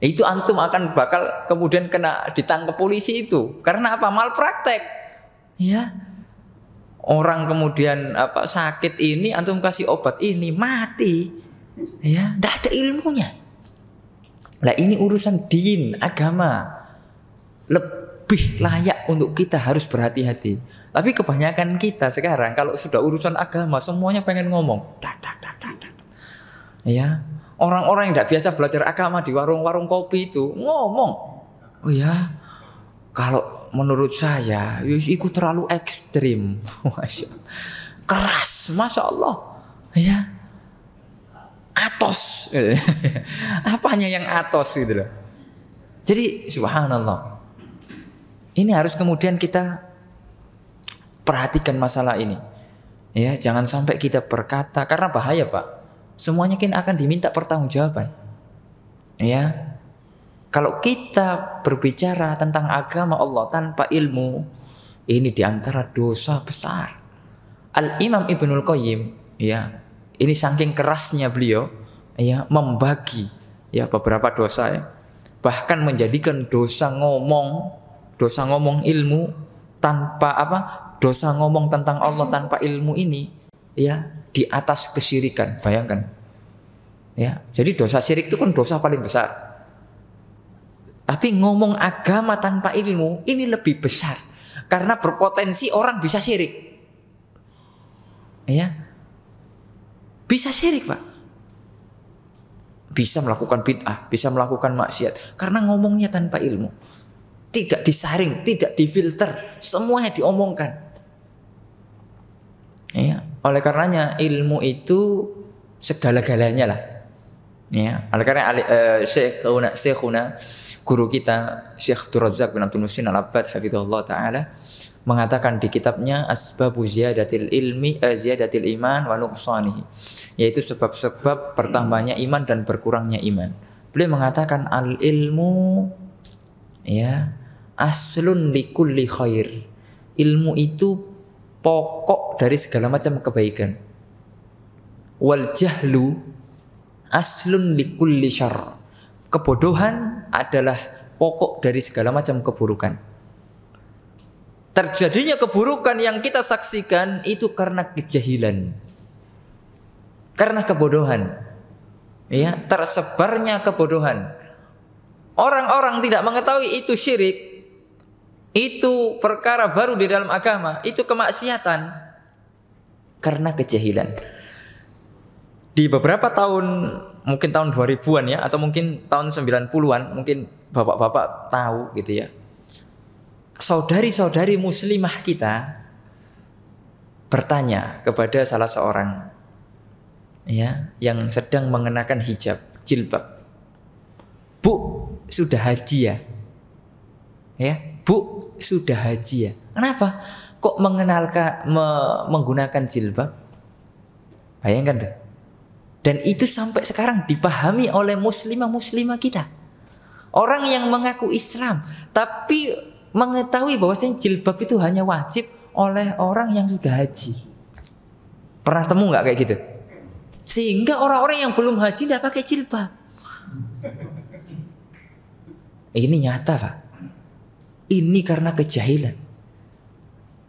Itu antum akan bakal kemudian kena ditangkap polisi itu. Karena apa? Malpraktek. Ya. Orang kemudian sakit ini antum kasih obat ini mati. Ya, enggak ada ilmunya. Lah ini urusan din, agama. Lebih layak untuk kita harus berhati-hati. Tapi kebanyakan kita sekarang kalau sudah urusan agama semuanya pengen ngomong. Ya. Orang-orang yang tidak biasa belajar agama di warung-warung kopi itu ngomong, oh ya, kalau menurut saya itu terlalu ekstrim, keras, masya Allah, ya, atos, apanya yang atos gitu loh. Jadi subhanallah, ini harus kemudian kita perhatikan masalah ini, ya, jangan sampai kita berkata karena bahaya Pak. Semuanya kan akan diminta pertanggungjawaban. Ya. Kalau kita berbicara tentang agama Allah tanpa ilmu, ini diantara dosa besar. Al-Imam Ibnul Qayyim, ya, ini saking kerasnya beliau, ya, membagi beberapa dosa, ya, bahkan menjadikan dosa ngomong ilmu tanpa dosa ngomong tentang Allah tanpa ilmu ini, ya, di atas kesyirikan, bayangkan. Ya, jadi dosa syirik itu kan dosa paling besar. Tapi ngomong agama tanpa ilmu ini lebih besar karena berpotensi orang bisa syirik. Ya. Bisa syirik, Pak. Bisa melakukan bid'ah, bisa melakukan maksiat karena ngomongnya tanpa ilmu. tidak disaring, tidak difilter, semuanya diomongkan. Ya, oleh karenanya ilmu itu segala-galanya lah. Ya, oleh karena Syekhuna guru kita Syekh Abdul Razak bin Abdul Muhsin Al-Abbad hafizahullah taala mengatakan di kitabnya Asbabu Ziyadatil Iman wa Nuqsanihi, yaitu sebab-sebab bertambahnya iman dan berkurangnya iman. Beliau mengatakan al ilmu ya aslun likulli khair. Ilmu itu pokok dari segala macam kebaikan. Wal jahlu aslun likulli syarr. Kebodohan adalah pokok dari segala macam keburukan. Terjadinya keburukan yang kita saksikan itu karena kejahilan, karena kebodohan. Ya, tersebarnya kebodohan. Orang-orang tidak mengetahui itu syirik, itu perkara baru di dalam agama, itu kemaksiatan karena kejahilan. Di beberapa tahun, mungkin tahun 2000-an ya, atau mungkin tahun 90-an, mungkin bapak-bapak tahu gitu ya. Saudari-saudari muslimah kita bertanya kepada salah seorang ya yang sedang mengenakan hijab, jilbab. Bu, sudah haji ya? Ya, Bu, sudah haji ya? Kenapa? Kok menggunakan jilbab? Bayangkan tuh. Dan itu sampai sekarang dipahami oleh muslimah-muslimah kita. Orang yang mengaku Islam tapi mengetahui bahwasanya jilbab itu hanya wajib oleh orang yang sudah haji. Pernah temu nggak kayak gitu? Sehingga orang-orang yang belum haji tidak pakai jilbab. Ini nyata, Pak. Ini karena kejahilan.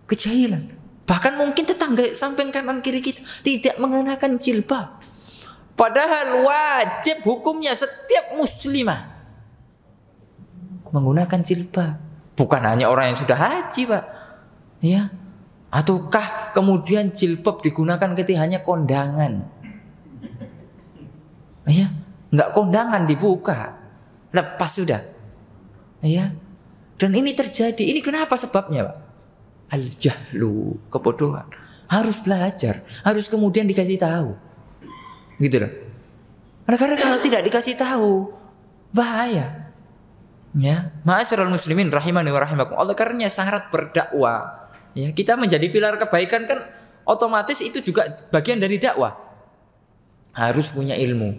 Kejahilan. Bahkan mungkin tetangga samping kanan kiri kita tidak mengenakan jilbab. Padahal wajib hukumnya setiap muslimah menggunakan jilbab. Bukan hanya orang yang sudah haji, Pak. Ya. Ataukah kemudian jilbab digunakan ketika hanya kondangan? Ya, enggak kondangan dibuka. Lepas sudah. Ya. Dan ini terjadi. Ini kenapa sebabnya, Pak? Al-jahlu, kebodohan. Harus belajar, harus kemudian dikasih tahu. Gitu loh. Karena kalau tidak dikasih tahu bahaya. Ya, ma'asyiral muslimin rahimani wa rahimakum. Oleh karenanya syarat berdakwah, ya, kita menjadi pilar kebaikan kan otomatis itu juga bagian dari dakwah. Harus punya ilmu.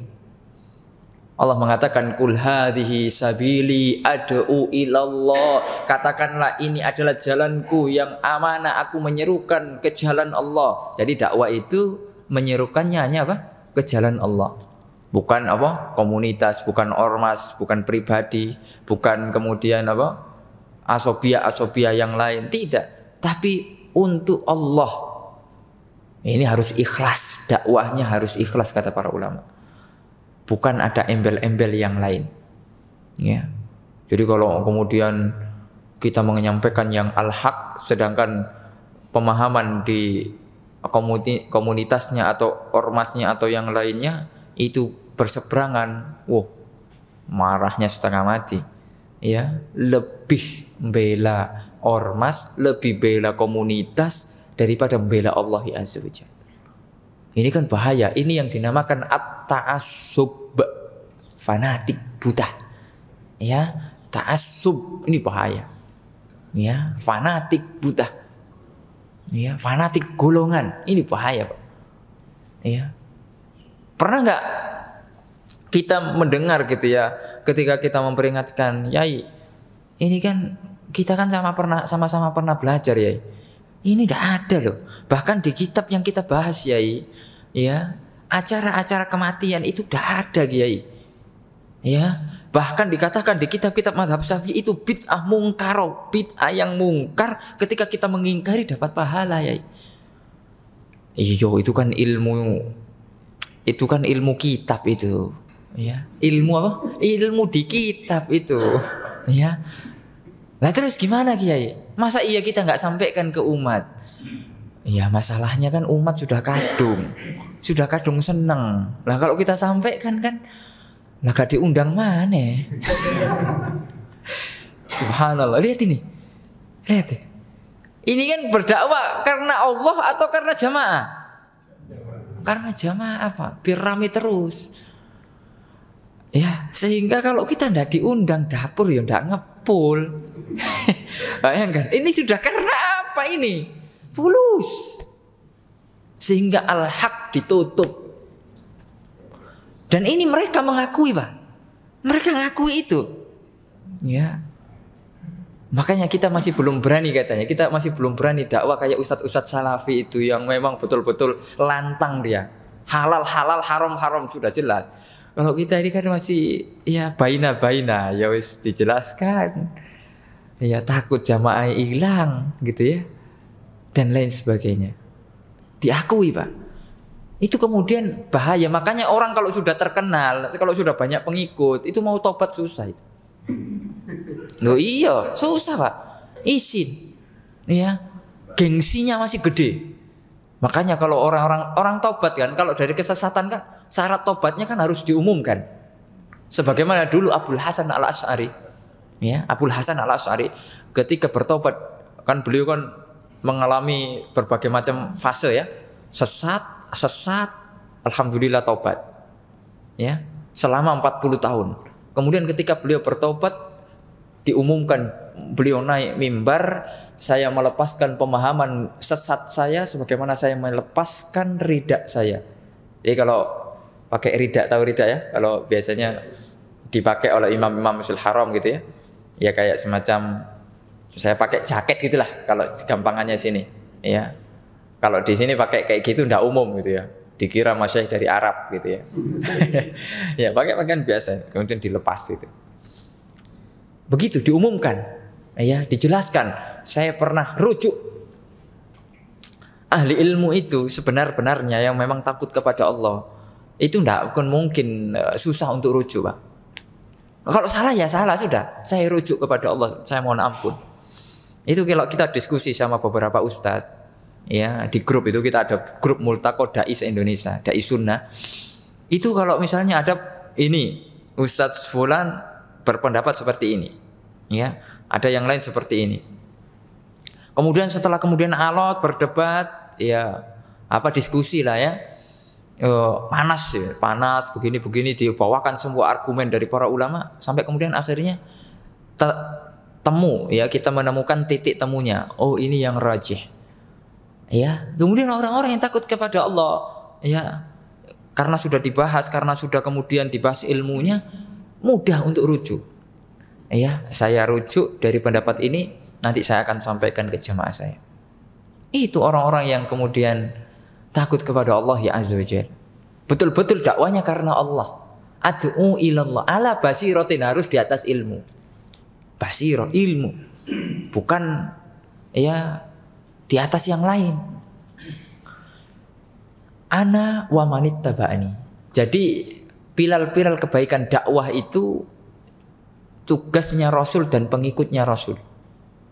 Allah mengatakan kul hadhihi sabili ad'u ilallah. Katakanlah ini adalah jalanku yang amanah, aku menyerukan ke jalan Allah. Jadi dakwah itu menyerukannya hanya apa? Ke jalan Allah. Bukan apa? Komunitas, bukan ormas, bukan pribadi, bukan kemudian apa? Asobia yang lain, tidak. Tapi untuk Allah. Ini harus ikhlas, dakwahnya harus ikhlas kata para ulama. Bukan ada embel-embel yang lain. Ya. Jadi kalau kemudian kita menyampaikan yang al-haq sedangkan pemahaman di komunitasnya atau ormasnya atau yang lainnya itu berseberangan, marahnya setengah mati. Ya, lebih bela ormas, lebih bela komunitas daripada bela Allah Azza wa Jalla. Ini kan bahaya. Ini yang dinamakan at-ta'assub, fanatik buta. Ya, ta'assub ini bahaya. Ya, fanatik buta. Ya, fanatik golongan ini bahaya, Pak. Ya. Pernah nggak kita mendengar gitu ya, ketika kita memperingatkan, Yai, ini kan kita kan sama-sama pernah belajar, Yai. Ini tidak ada loh. Bahkan di kitab yang kita bahas, Yai, ya, acara-acara kematian itu tidak ada, Kiai. Ya, bahkan dikatakan di kitab-kitab mazhab Syafi'i itu bid'ah mungkar, bid'ah yang mungkar ketika kita mengingkari dapat pahala, Yai. Iyo, itu kan ilmu kitab itu. Ya, ilmu apa? Ilmu di kitab itu. Ya. Lah terus gimana, Kiai? Masa iya kita nggak sampaikan ke umat? Ya masalahnya kan umat sudah kadung seneng. Lah kalau kita sampaikan kan, lah gak diundang mana? Subhanallah, lihat ini. Lihat ini. Ini kan berdakwah karena Allah atau karena jamaah? Karena jamaah apa? Biar rame terus. Ya, sehingga kalau kita tidak diundang dapur ya tidak ngepul. Bayangkan, ini sudah karena apa ini? Fulus. Sehingga al-haq ditutup. Dan ini mereka mengakui, Pak. Mereka ngakui itu. Ya. Makanya kita masih belum berani katanya. Kita masih belum berani dakwah kayak ustadz-ustadz salafi itu yang memang betul-betul lantang dia. Halal, haram sudah jelas. Kalau kita ini kan masih ya baina, ya wis dijelaskan. Ya takut jamaah hilang gitu ya. Dan lain sebagainya. Diakui, Pak. Itu kemudian bahaya. Makanya orang kalau sudah terkenal, kalau sudah banyak pengikut, itu mau tobat susah. Loh iya, susah, Pak. Izin. Ya. Gengsinya masih gede. Makanya kalau orang tobat kan, kalau dari kesesatan kan syarat tobatnya kan harus diumumkan. Sebagaimana dulu Abul Hasan Al-Asy'ari. Ya, Abul Hasan Al-Asy'ari ketika bertobat kan beliau kan mengalami berbagai macam fase ya. Sesat, alhamdulillah tobat. Ya, selama 40 tahun. Kemudian ketika beliau bertobat diumumkan, beliau naik mimbar, saya melepaskan pemahaman sesat saya sebagaimana saya melepaskan ridak saya. Jadi kalau pakai ridak, tahu ridak ya? Kalau biasanya dipakai oleh imam-imam Masjidil Haram gitu ya. Ya kayak semacam saya pakai jaket gitulah kalau gampangannya sini, ya. Kalau di sini pakai kayak gitu ndak umum gitu ya. Dikira masyayikh dari Arab gitu ya. Ya pakai pakaian biasa, kemudian dilepas gitu. Begitu diumumkan, ya dijelaskan. Saya pernah rujuk. Ahli ilmu itu sebenar-benarnya yang memang takut kepada Allah, itu ndak akan mungkin susah untuk rujuk, Pak. Kalau salah ya salah sudah. Saya rujuk kepada Allah, saya mohon ampun. Itu kalau kita diskusi sama beberapa ustadz, ya di grup itu kita ada grup Multaqo Dai se-Indonesia, Dai Sunnah. Itu kalau misalnya ada ini Ustadz Fulan berpendapat seperti ini, ya ada yang lain seperti ini. Kemudian setelah alot berdebat, ya apa diskusi lah ya, panas begini dibawakan semua argumen dari para ulama sampai kemudian akhirnya temu ya kita menemukan titik temunya. Oh ini yang rajih. Ya, kemudian orang-orang yang takut kepada Allah, ya, karena sudah dibahas, karena sudah kemudian dibahas ilmunya, mudah untuk rujuk. Ya, saya rujuk dari pendapat ini, nanti saya akan sampaikan ke jamaah saya. Itu orang-orang yang kemudian takut kepada Allah ya Azza wa Jalla. Betul-betul dakwanya karena Allah. Ad'u ilallah ala basiratin, harus di atas ilmu. Basirah, ilmu. Bukan ya di atas yang lain. Ana wa manit taba'ani. Jadi pilar-pilar kebaikan dakwah itu tugasnya Rasul dan pengikutnya Rasul.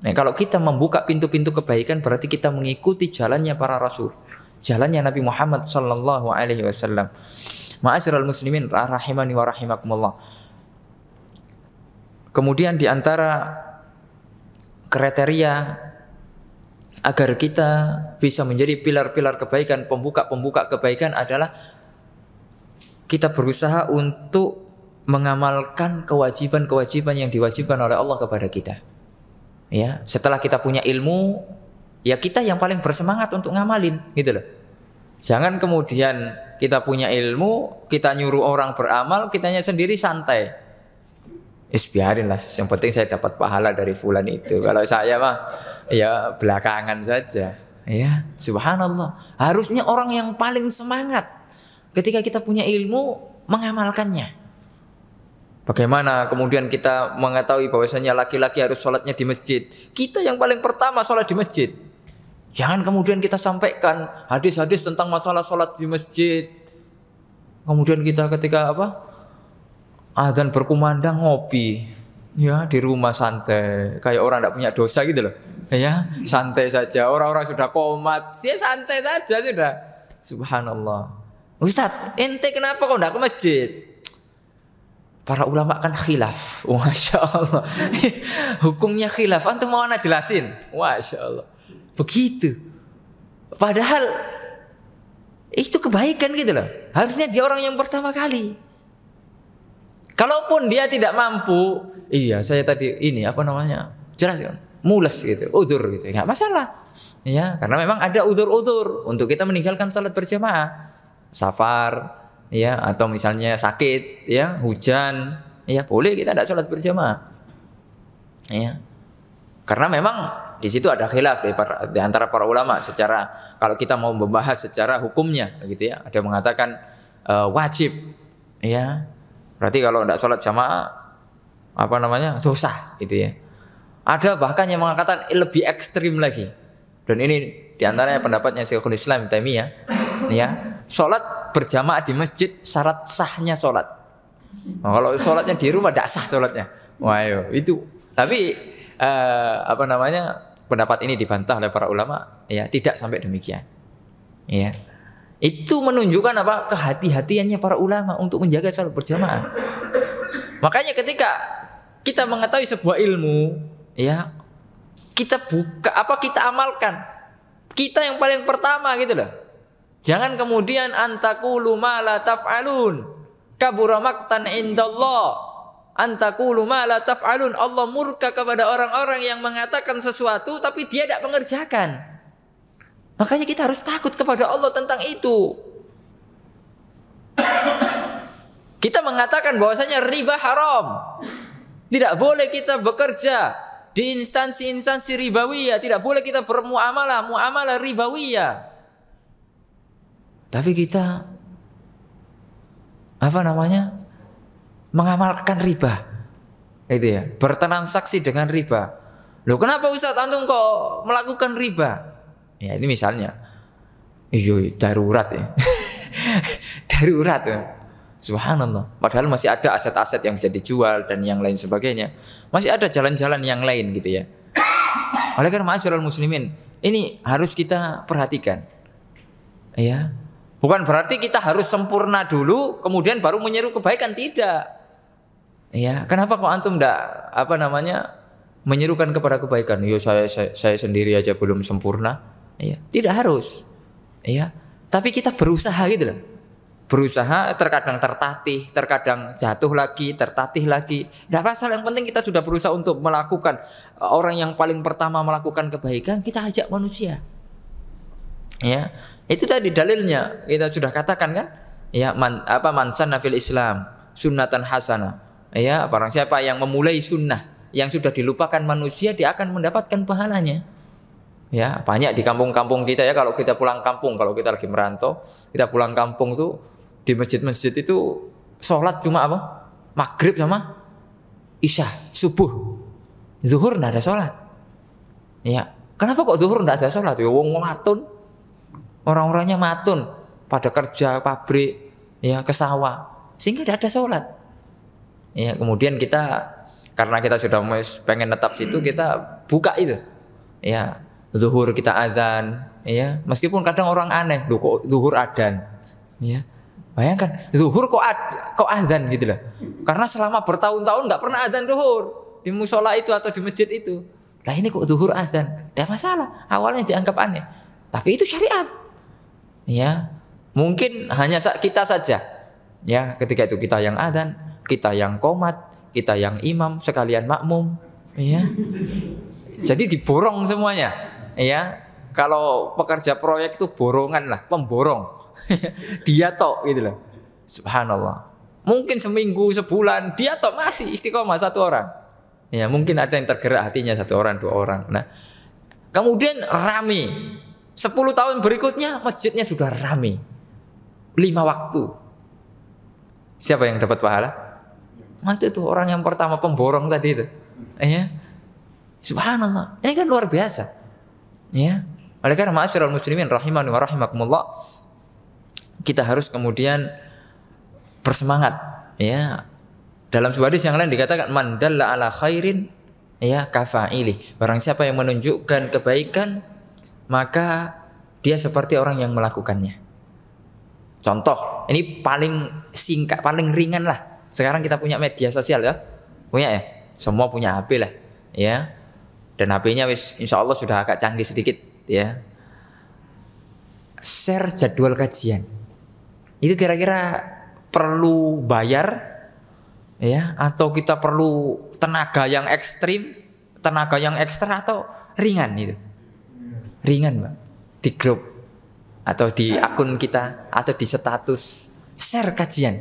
Nah, kalau kita membuka pintu-pintu kebaikan berarti kita mengikuti jalannya para Rasul, jalannya Nabi Muhammad sallallahu alaihi wasallam. Ma'asyiral muslimin rahimani wa rahimakumullah. Kemudian di antara kriteria agar kita bisa menjadi pilar-pilar kebaikan, pembuka-pembuka kebaikan adalah kita berusaha untuk mengamalkan kewajiban-kewajiban yang diwajibkan oleh Allah kepada kita. Ya, setelah kita punya ilmu, ya kita yang paling bersemangat untuk ngamalin, gitu loh. Jangan kemudian kita punya ilmu, kita nyuruh orang beramal, kitanya sendiri santai. Biarin lah, yang penting saya dapat pahala dari fulan itu. Kalau saya mah ya belakangan saja. Ya, subhanallah. Harusnya orang yang paling semangat ketika kita punya ilmu mengamalkannya. Bagaimana kemudian kita mengetahui bahwasanya laki-laki harus sholatnya di masjid? Kita yang paling pertama sholat di masjid. Jangan kemudian kita sampaikan hadis-hadis tentang masalah sholat di masjid. Kemudian kita ketika azan berkumandang ngopi, ya di rumah santai, kayak orang tidak punya dosa gitu loh, ya santai saja. Orang-orang sudah komat, ya santai saja sudah. Subhanallah. Ustadz, ente kenapa kok tidak ke masjid? para ulama kan khilaf. Masya Allah. Hukumnya khilaf. Antum mau ana jelasin? Masya Allah. Begitu. Padahal itu kebaikan gitu loh. Harusnya dia orang yang pertama kali. Kalaupun dia tidak mampu, iya saya tadi ini apa namanya, jelaskan, mules gitu, udzur gitu, nggak masalah. Ya, karena memang ada udzur-udzur untuk kita meninggalkan salat berjamaah, safar, ya, atau misalnya sakit, ya, hujan, ya boleh kita tidak salat berjamaah. Ya, karena memang di situ ada khilaf di antara para ulama secara kalau kita mau membahas secara hukumnya, gitu ya. Ada yang mengatakan wajib, ya. Berarti kalau tidak sholat jamaah apa namanya dosa, gitu ya. Ada bahkan yang mengatakan lebih ekstrim lagi. Dan ini diantaranya pendapatnya Syekhul Islam Taimiyah, ya. Sholat berjamaah di masjid syarat sahnya sholat. Nah, kalau sholatnya di rumah tidak sah sholatnya. Wah, itu. Tapi apa namanya pendapat ini dibantah oleh para ulama, ya tidak sampai demikian. Ya. Itu menunjukkan apa? Kehati-hatiannya para ulama untuk menjaga salat berjamaah. Makanya ketika kita mengetahui sebuah ilmu, ya, kita buka apa kita amalkan. Kita yang paling pertama gitu loh. Jangan kemudian antakulu ma la taf'alun. Kabura maqtan indallah. Antakulu ma la taf'alun. Allah murka kepada orang-orang yang mengatakan sesuatu tapi dia tidak mengerjakan. Makanya kita harus takut kepada Allah tentang itu. Kita mengatakan bahwasanya riba haram. Tidak boleh kita bekerja di instansi-instansi ribawiyah, tidak boleh kita muamalah ribawiyah. Tapi kita apa namanya? Mengamalkan riba. Itu ya, bertransaksi dengan riba. Loh, kenapa Ustaz antum kok melakukan riba? Ya ini misalnya, darurat ya, darurat ya, subhanallah. Padahal masih ada aset-aset yang bisa dijual dan yang lain sebagainya, masih ada jalan-jalan yang lain gitu ya. Oleh karena ma'asyiral muslimin, ini harus kita perhatikan, ya. Bukan berarti kita harus sempurna dulu, kemudian baru menyeru kebaikan, tidak. Ya, kenapa kok antum enggak apa namanya menyerukan kepada kebaikan? Yo saya sendiri aja belum sempurna. Ya, tidak harus, ya. Tapi kita berusaha gitu loh. Berusaha, terkadang tertatih, terkadang jatuh lagi, tertatih lagi. Tidak masalah, yang penting kita sudah berusaha untuk melakukan. Orang yang paling pertama melakukan kebaikan, kita ajak manusia. Ya, itu tadi dalilnya kita sudah katakan kan? Ya, man sanna fil Islam sunnatan hasanah. Ya, barang siapa yang memulai sunnah yang sudah dilupakan manusia, dia akan mendapatkan pahalanya. Ya, banyak di kampung-kampung kita ya, kalau kita pulang kampung, kalau kita lagi merantau, kita pulang kampung tuh di masjid-masjid itu sholat cuma apa? Maghrib sama isya, subuh. Zuhur enggak ada sholat. Ya, kenapa kok zuhur enggak ada sholat? Ya wong matun. Orang-orangnya matun pada kerja pabrik, ya ke sawah, sehingga tidak ada sholat. Ya, kemudian kita karena kita sudah pengen tetap situ, kita buka itu. Ya, zuhur kita azan, ya. Meskipun kadang orang aneh, loh kok zuhur adzan, ya. Bayangkan, zuhur kok azan gitu loh. Karena selama bertahun-tahun nggak pernah azan zuhur di musola itu atau di masjid itu. Lah ini kok zuhur azan, tidak masalah. Awalnya dianggap aneh, tapi itu syariat, ya. Mungkin hanya kita saja, ya. Ketika itu kita yang azan, kita yang qomat, kita yang imam, sekalian makmum, ya. Jadi diborong semuanya. Ya, kalau pekerja proyek itu borongan lah, pemborong. Dia tok gitu loh. Subhanallah. Mungkin seminggu, sebulan dia tok masih istiqomah satu orang. Ya, mungkin ada yang tergerak hatinya satu orang, dua orang. Nah, kemudian rame. 10 tahun berikutnya masjidnya sudah rame. 5 waktu. Siapa yang dapat pahala? Itu tuh orang yang pertama pemborong tadi itu. Ya. Subhanallah. Ini kan luar biasa. Ya, oleh karena ma'asyiral muslimin rahimani wa rahimakumullah, kita harus kemudian bersemangat, ya. Dalam sebuah hadis yang lain dikatakan man dalla ala khairin ya kafa'ili. Barang siapa yang menunjukkan kebaikan, maka dia seperti orang yang melakukannya. Contoh, ini paling singkat, paling ringan lah. Sekarang kita punya media sosial ya, punya ya, semua punya HP lah, ya. Dan HP-nya wis insya Allah sudah agak canggih sedikit, ya. Share jadwal kajian, itu kira-kira perlu bayar, ya, atau kita perlu tenaga yang ekstrim, tenaga yang ekstra atau ringan itu? Ringan, Bang. Di grup atau di akun kita atau di status share kajian.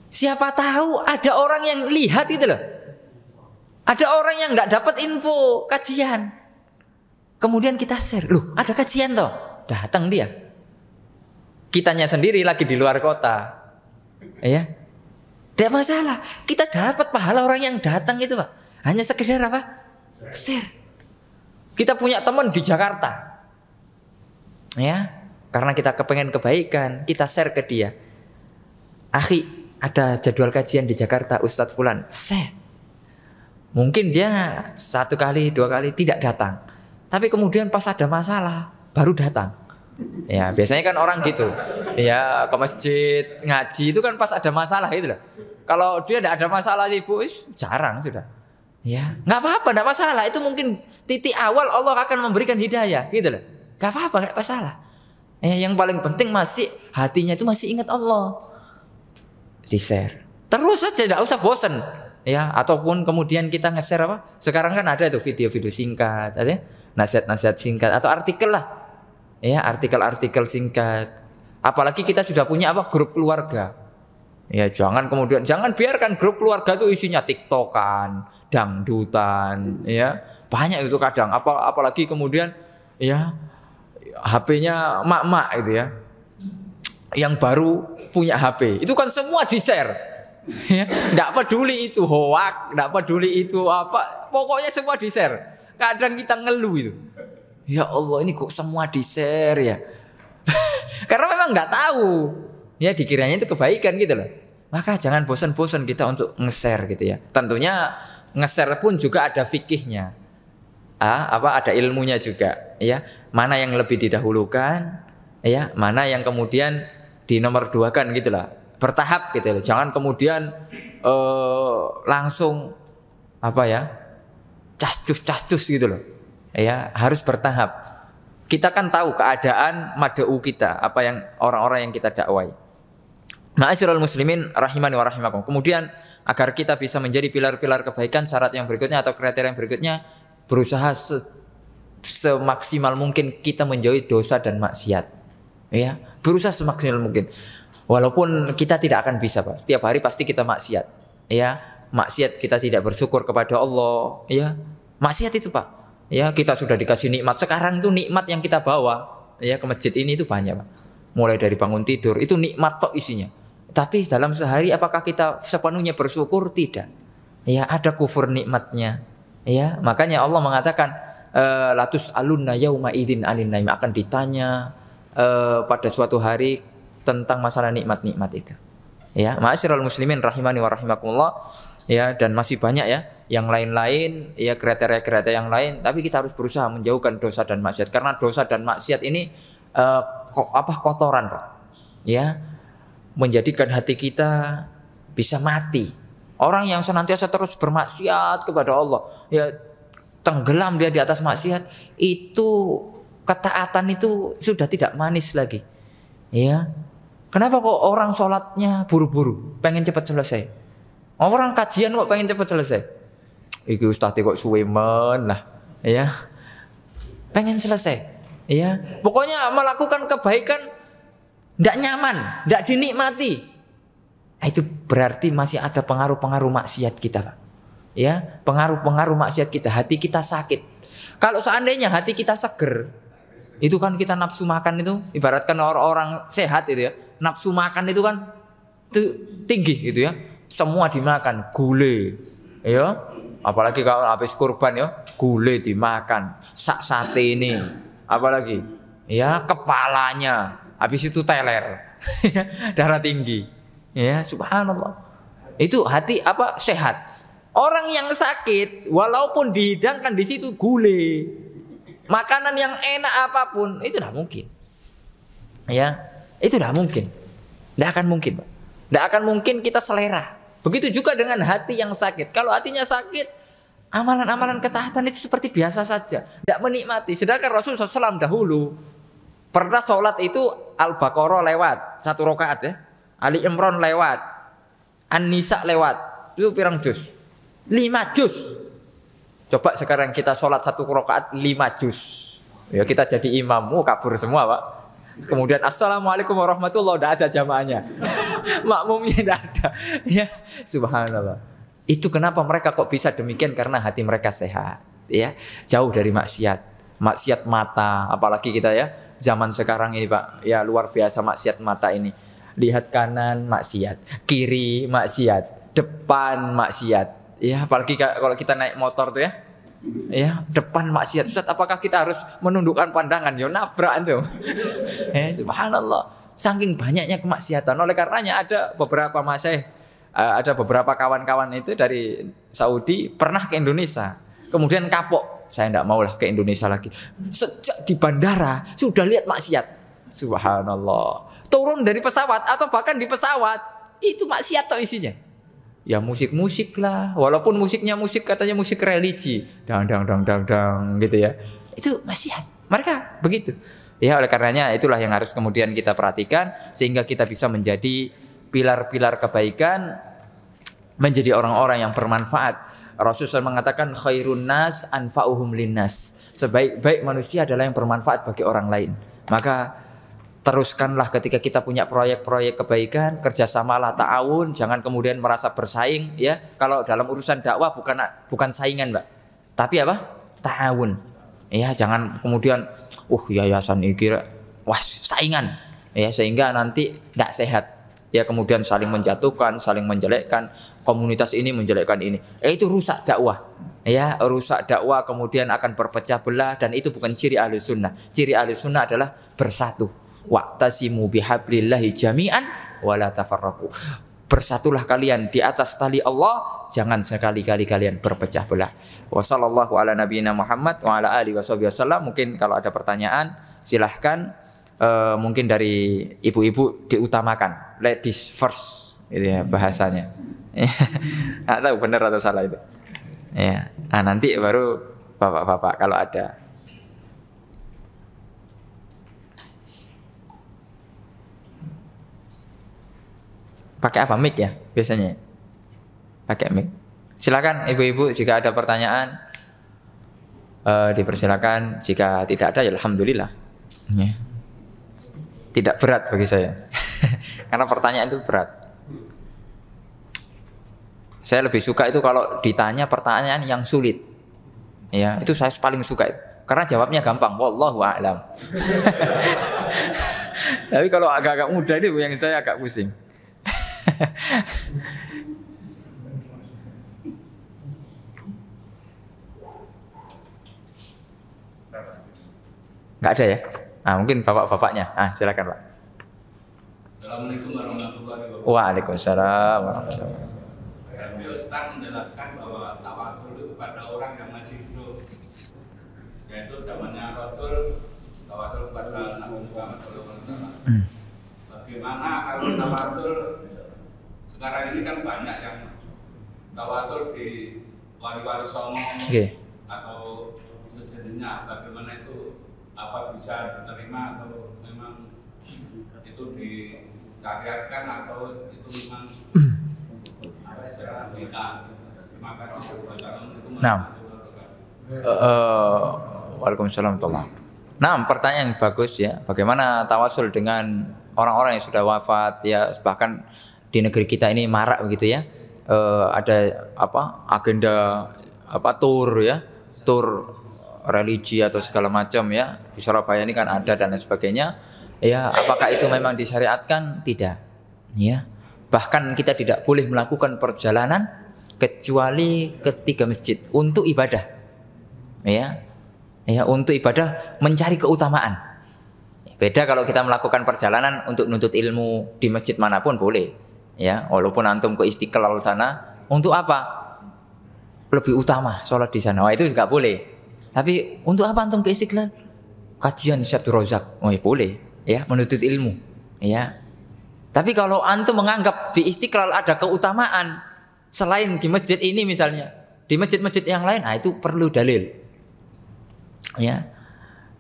Siapa tahu ada orang yang lihat itu loh. Ada orang yang nggak dapat info kajian. Kemudian kita share, loh ada kajian toh. Datang dia. Kitanya sendiri lagi di luar kota. Ya. Tidak masalah. Kita dapat pahala orang yang datang itu, Pak. Hanya sekedar apa? Share. Kita punya teman di Jakarta. Ya. Karena kita kepengen kebaikan, kita share ke dia. Akhi, ada jadwal kajian di Jakarta, Ustadz Fulan, share. Mungkin dia 1 kali, 2 kali tidak datang, tapi kemudian pas ada masalah baru datang. Ya biasanya kan orang gitu, ya ke masjid ngaji itu kan pas ada masalah itu loh. Kalau dia tidak ada masalah sih Bu, jarang sudah. Ya nggak apa-apa, nggak masalah. Itu mungkin titik awal Allah akan memberikan hidayah, gitu loh. Nggak apa-apa, nggak masalah. Yang paling penting masih hatinya itu masih ingat Allah. Di share terus saja, tidak usah bosan, ya. Ataupun kemudian kita nge-share apa? Sekarang kan ada tuh video-video singkat, ada nasihat-nasihat singkat atau artikel lah, ya, artikel-artikel singkat. Apalagi kita sudah punya apa? Grup keluarga. Ya jangan biarkan grup keluarga itu isinya tiktokan, dangdutan, ya banyak itu kadang. Apalagi kemudian ya HP-nya mak-mak gitu ya. Yang baru punya HP, itu kan semua di-share. Ya, enggak peduli itu hoak, enggak peduli itu apa, pokoknya semua di-share. Kadang kita ngeluh itu. Ya Allah, ini kok semua di-share ya. Karena memang enggak tahu. Ya dikiranya itu kebaikan gitu loh. Maka jangan bosan-bosan kita untuk nge-share gitu ya. Tentunya nge-share pun juga ada fikihnya. Ada ilmunya juga, ya. Mana yang lebih didahulukan, ya, mana yang kemudian di nomor 2 kan gitulah, bertahap gitu loh. Jangan kemudian langsung castus gitu loh. Ya, harus bertahap. Kita kan tahu keadaan mad'u kita, apa yang orang-orang yang kita dakwai. Ma'asyiral muslimin rahimani wa rahimakum. Kemudian agar kita bisa menjadi pilar-pilar kebaikan, syarat yang berikutnya atau kriteria yang berikutnya, berusaha semaksimal mungkin kita menjauhi dosa dan maksiat. Ya, berusaha semaksimal mungkin. Walaupun kita tidak akan bisa, Pak. Setiap hari pasti kita maksiat. Ya, maksiat kita tidak bersyukur kepada Allah, ya. Maksiat itu, Pak. Ya, kita sudah dikasih nikmat. Sekarang tuh nikmat yang kita bawa ya ke masjid ini itu banyak, Pak. Mulai dari bangun tidur, itu nikmat tok isinya. Tapi dalam sehari apakah kita sepenuhnya bersyukur? Tidak. Ya, ada kufur nikmatnya. Ya, makanya Allah mengatakan latus alunna yauma idzin anin naim, akan ditanya pada suatu hari tentang masalah nikmat-nikmat itu. Ya, ma'asyiral muslimin rahimani wa rahimakumullah. Ya, dan masih banyak ya yang lain-lain, ya kriteria-kriteria yang lain, tapi kita harus berusaha menjauhkan dosa dan maksiat, karena dosa dan maksiat ini kotoran, Pak. Ya, menjadikan hati kita bisa mati. Orang yang senantiasa terus bermaksiat kepada Allah, ya tenggelam dia di atas maksiat, itu ketaatan itu sudah tidak manis lagi. Ya. Kenapa kok orang sholatnya buru-buru, pengen cepat selesai? Orang kajian kok pengen cepat selesai? Iki ustaz kok suwemen lah, ya. Pengen selesai, ya. Pokoknya melakukan kebaikan tidak nyaman, tidak dinikmati. Itu berarti masih ada pengaruh-pengaruh maksiat kita, Pak. Ya, pengaruh-pengaruh maksiat kita, hati kita sakit. Kalau seandainya hati kita seger, itu kan kita nafsu makan itu, ibaratkan orang-orang sehat itu ya, nafsu makan itu kan tinggi gitu ya, semua dimakan, gulai, ya, apalagi kalau habis kurban ya, gulai dimakan, sate ini, apalagi, ya kepalanya, habis itu teler, darah tinggi, ya subhanallah, itu hati sehat. Orang yang sakit, walaupun dihidangkan di situ gulai, makanan yang enak apapun, itu tidak mungkin. Ya, itu tidak mungkin. Tidak akan mungkin, Pak. Tidak akan mungkin kita selera. Begitu juga dengan hati yang sakit. Kalau hatinya sakit, amalan-amalan ketaatan itu seperti biasa saja, tidak menikmati. Sedangkan Rasulullah SAW dahulu pernah sholat itu Al-Baqarah lewat 1 rakaat ya, Ali Imran lewat, An-Nisa lewat, itu pirang juz? 5 juz. Coba sekarang kita sholat 1 rakaat 5 juz. Ya kita jadi imam, kabur semua Pak. Kemudian assalamualaikum warahmatullahi wabarakatuh, tidak ada jamaahnya. Makmumnya tidak ada. Ya, subhanallah. Itu kenapa mereka kok bisa demikian, karena hati mereka sehat, ya. Jauh dari maksiat. Maksiat mata, apalagi kita ya zaman sekarang ini Pak, ya luar biasa maksiat mata ini. Lihat kanan maksiat, kiri maksiat, depan maksiat. Ya, apalagi kalau kita naik motor tuh ya. Ya, depan maksiat. Ustaz, apakah kita harus menundukkan pandangan? Ya nabrak tuh. Subhanallah. Saking banyaknya kemaksiatan. Oleh karenanya ada beberapa ada beberapa kawan-kawan itu dari Saudi pernah ke Indonesia. Kemudian kapok. Saya tidak maulah ke Indonesia lagi. Sejak di bandara sudah lihat maksiat. Subhanallah. Turun dari pesawat atau bahkan di pesawat itu maksiat atau isinya. Ya musik-musik lah, walaupun musiknya musik katanya musik religi, dang gitu ya. Itu maksiat. Mereka begitu. Ya oleh karenanya itulah yang harus kemudian kita perhatikan sehingga kita bisa menjadi pilar-pilar kebaikan, menjadi orang-orang yang bermanfaat. Rasulullah mengatakan khairun nas anfa'uhum linnas. Sebaik-baik manusia adalah yang bermanfaat bagi orang lain. Maka teruskanlah ketika kita punya proyek-proyek kebaikan, kerjasamalah, ta'awun, jangan kemudian merasa bersaing ya. Kalau dalam urusan dakwah bukan saingan Mbak, tapi apa? Ta'awun. Ya, jangan kemudian yayasan ini kira saingan ya, sehingga nanti tidak sehat. Ya, kemudian saling menjatuhkan, saling menjelekkan, komunitas ini menjelekkan ini. Itu rusak dakwah. Ya, rusak dakwah kemudian akan berpecah belah dan itu bukan ciri ahli sunnah. Ciri ahli sunnah adalah bersatu. Wa'tasimu bihablillahi jami'an wala tafarraqu. Bersatulah kalian di atas tali Allah, jangan sekali-kali kalian berpecah belah. Wa sallallahu ala nabiyina Muhammad wa ala alihi wasallam. Mungkin kalau ada pertanyaan silahkan, mungkin dari ibu-ibu diutamakan, ladies first itu ya bahasanya. Enggak tahu benar atau salah itu. Ya, nanti baru bapak-bapak kalau ada. Pakai apa, mic ya biasanya? Pakai mic. Silakan ibu-ibu jika ada pertanyaan, dipersilakan. Jika tidak ada ya alhamdulillah. Ya. Tidak berat bagi saya. Karena pertanyaan itu berat. Saya lebih suka itu kalau ditanya pertanyaan yang sulit. Ya, itu saya paling suka itu. Karena jawabnya gampang, wallahu a'lam. Tapi kalau agak-agak mudah itu yang saya agak pusing. Nggak ada ya? Mungkin bapak-bapaknya. Silakan Pak. Assalamualaikum warahmatullahi wabarakatuh. Waalaikumsalam warahmatullahi wabarakatuh. Beliau Ustaz menjelaskan bahwa tawasul itu pada orang yang masih hidup, yaitu zamannya Rasul, tawasul kepada Nabi Muhammad SAW. Bagaimana kalau tawasul sekarang ini kan banyak yang tawasul di wali-wali songo atau sejenisnya, bagaimana itu, apa bisa diterima atau memang itu disyariatkan atau itu memang apa istilah kita? Terima kasih. Waalaikumsalam warahmatullahi wabarakatuh. Nah, pertanyaan yang bagus ya. Bagaimana tawasul dengan orang-orang yang sudah wafat ya, bahkan di negeri kita ini marak begitu ya. Ada agenda tour ya, tour religi atau segala macam ya. Di Surabaya ini kan ada dan lain sebagainya. Ya, apakah itu memang disyariatkan? Tidak. Ya. Bahkan kita tidak boleh melakukan perjalanan kecuali ke 3 masjid untuk ibadah. Ya. Ya, untuk ibadah mencari keutamaan. Beda kalau kita melakukan perjalanan untuk nuntut ilmu di masjid manapun boleh. Ya, walaupun antum ke Istiqlal sana, untuk apa? Lebih utama sholat di sana. Itu juga boleh. Tapi untuk apa antum ke Istiqlal? Kajian Syekh Abdul Razak. Ya boleh, ya, menuntut ilmu. Ya. Tapi kalau antum menganggap di Istiqlal ada keutamaan selain di masjid ini misalnya, di masjid-masjid yang lain, itu perlu dalil. Ya.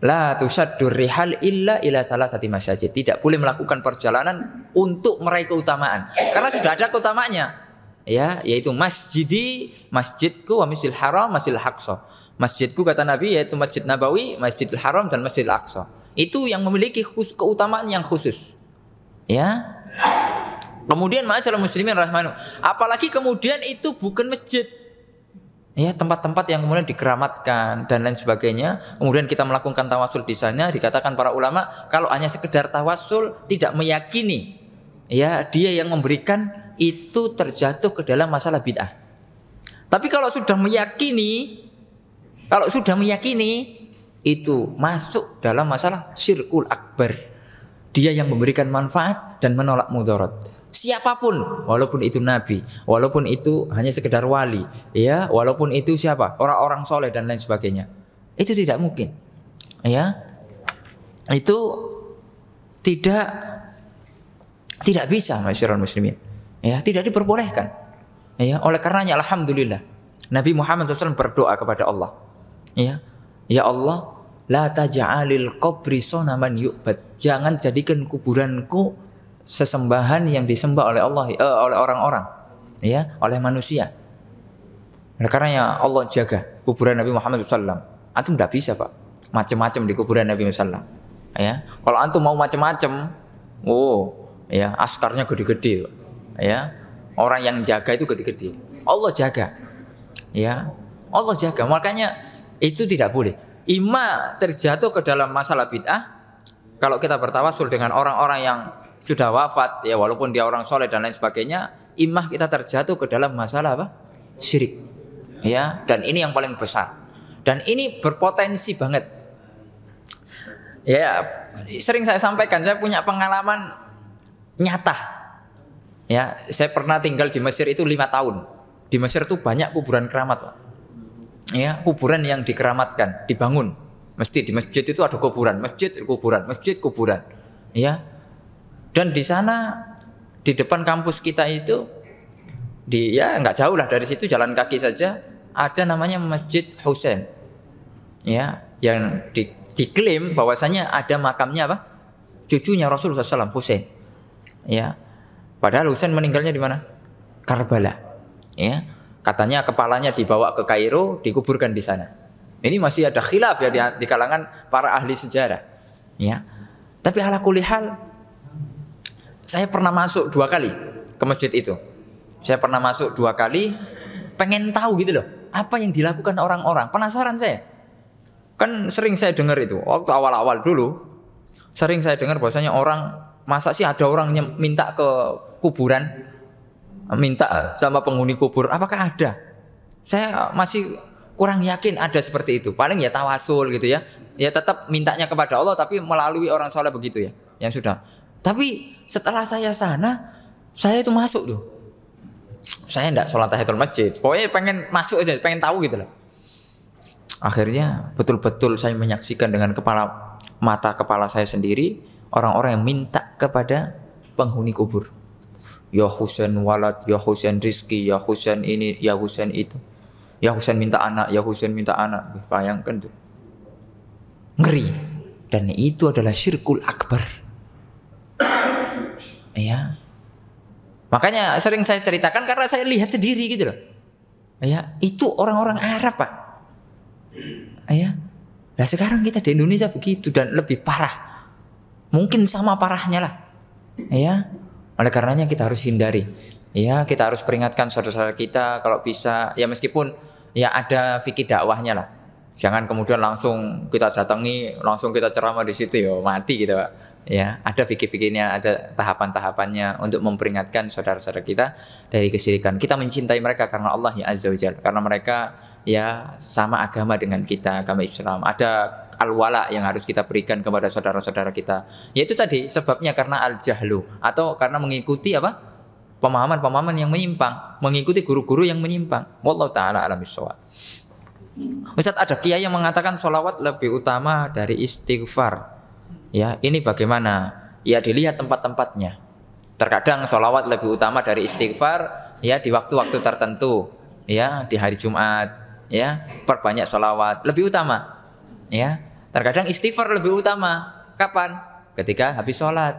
La tusaddur rihal illa ila thalathati masajid. Tidak boleh melakukan perjalanan untuk meraih keutamaan. Karena sudah ada keutamaannya. Ya, yaitu masjidi, masjidku wa masjidil haram, masjidil aqsa. Masjidku kata Nabi yaitu Masjid Nabawi, Masjidil Haram dan Masjidil Aqsa. Itu yang memiliki keutamaan yang khusus. Ya. Kemudian ma'asyiral muslimin rahmanu. Apalagi kemudian itu bukan masjid. Ya, tempat-tempat yang kemudian dikeramatkan dan lain sebagainya. Kemudian kita melakukan tawasul di sana, dikatakan para ulama kalau hanya sekedar tawasul tidak meyakini ya dia yang memberikan, itu terjatuh ke dalam masalah bid'ah. Tapi kalau sudah meyakini itu masuk dalam masalah syirkul akbar. Dia yang memberikan manfaat dan menolak mudarat. Siapapun, walaupun itu nabi, walaupun itu hanya sekedar wali, ya, walaupun itu siapa? Orang-orang soleh dan lain sebagainya. Itu tidak mungkin. Ya. Itu tidak bisa, masyarakat muslimin. Ya, tidak diperbolehkan. Ya, oleh karenanya alhamdulillah Nabi Muhammad SAW berdoa kepada Allah. Ya Allah, la taj'alil qabri sonaman yu'bad. Jangan jadikan kuburanku sesembahan yang disembah oleh Allah, oleh orang-orang, ya, oleh manusia. Oleh karenanya Allah jaga kuburan Nabi Muhammad SAW. Antum tidak bisa pak macam-macam di kuburan Nabi Muhammad SAW. Ya, kalau antum mau macam-macam, ya askarnya gede-gede, ya, orang yang jaga itu gede-gede. Allah jaga, ya, Allah jaga. Makanya itu tidak boleh. Ima terjatuh ke dalam masalah bid'ah kalau kita bertawasul dengan orang-orang yang sudah wafat, ya walaupun dia orang soleh dan lain sebagainya. Imah kita terjatuh ke dalam masalah apa? Syirik. Ya, dan ini yang paling besar. Dan ini berpotensi banget. Ya, sering saya sampaikan, saya punya pengalaman nyata. Ya, saya pernah tinggal di Mesir itu 5 tahun. Di Mesir itu banyak kuburan keramat, Pak. Ya, kuburan yang dikeramatkan, dibangun. Mesti di masjid itu ada kuburan, masjid kuburan. Ya. Dan di sana di depan kampus kita itu nggak jauh lah dari situ, jalan kaki saja ada namanya Masjid Husain. Ya, yang diklaim bahwasanya ada makamnya apa? Cucunya Rasulullah SAW, Husain. Ya. Padahal Husain meninggalnya di mana? Karbala. Ya. Katanya kepalanya dibawa ke Kairo, dikuburkan di sana. Ini masih ada khilaf ya di kalangan para ahli sejarah. Ya. Tapi ala kulli hal, saya pernah masuk 2 kali ke masjid itu. Saya pernah masuk 2 kali, pengen tahu gitu loh, apa yang dilakukan orang-orang. Penasaran saya. Kan sering saya dengar itu, waktu awal-awal dulu, sering saya dengar bahwasanya orang, masa sih ada orang yang minta ke kuburan, minta sama penghuni kubur. Apakah ada? Saya masih kurang yakin ada seperti itu. Paling ya tawasul gitu ya. Ya tetap mintanya kepada Allah tapi melalui orang soleh begitu ya. Yang sudah. Tapi setelah saya sana, saya itu masuk tuh. Saya enggak sholat tahiyatul masjid. Pokoknya pengen masuk aja, pengen tahu gitu loh. Akhirnya betul-betul saya menyaksikan dengan mata kepala saya sendiri orang-orang yang minta kepada penghuni kubur. Ya Husain walad, ya Husain rizki, ya Husain ini, ya Husain itu. Ya Husain minta anak, ya Husain minta anak. Bayangkan tuh. Ngeri. Dan itu adalah syirkul akbar. Ya. Makanya sering saya ceritakan karena saya lihat sendiri gitu loh. Ya, itu orang-orang Arab, Pak. Ya. Nah, sekarang kita di Indonesia begitu dan lebih parah. Mungkin sama parahnya lah. Ya. Oleh karenanya kita harus hindari. Ya, kita harus peringatkan saudara-saudara kita kalau bisa, ya meskipun ya ada fikih dakwahnya lah. Jangan kemudian langsung kita datangi, langsung kita ceramah di situ ya mati gitu, Pak. Ya, ada fikih-fikihnya, ada tahapan-tahapannya untuk memperingatkan saudara-saudara kita dari kesyirikan. Kita mencintai mereka karena Allah ya Azza wa Jalla, karena mereka ya sama agama dengan kita, agama Islam. Ada al-wala yang harus kita berikan kepada saudara-saudara kita. Yaitu tadi sebabnya karena al-jahlu atau karena mengikuti apa? Pemahaman-pemahaman yang menyimpang, mengikuti guru-guru yang menyimpang. Wallahu taala a'lam bishawab. Ustaz, ada kiai yang mengatakan sholawat lebih utama dari istighfar. Ya, ini bagaimana? Ya dilihat tempat-tempatnya. Terkadang sholawat lebih utama dari istighfar ya di waktu-waktu tertentu ya di hari Jumat ya perbanyak sholawat lebih utama ya. Terkadang istighfar lebih utama kapan? Ketika habis sholat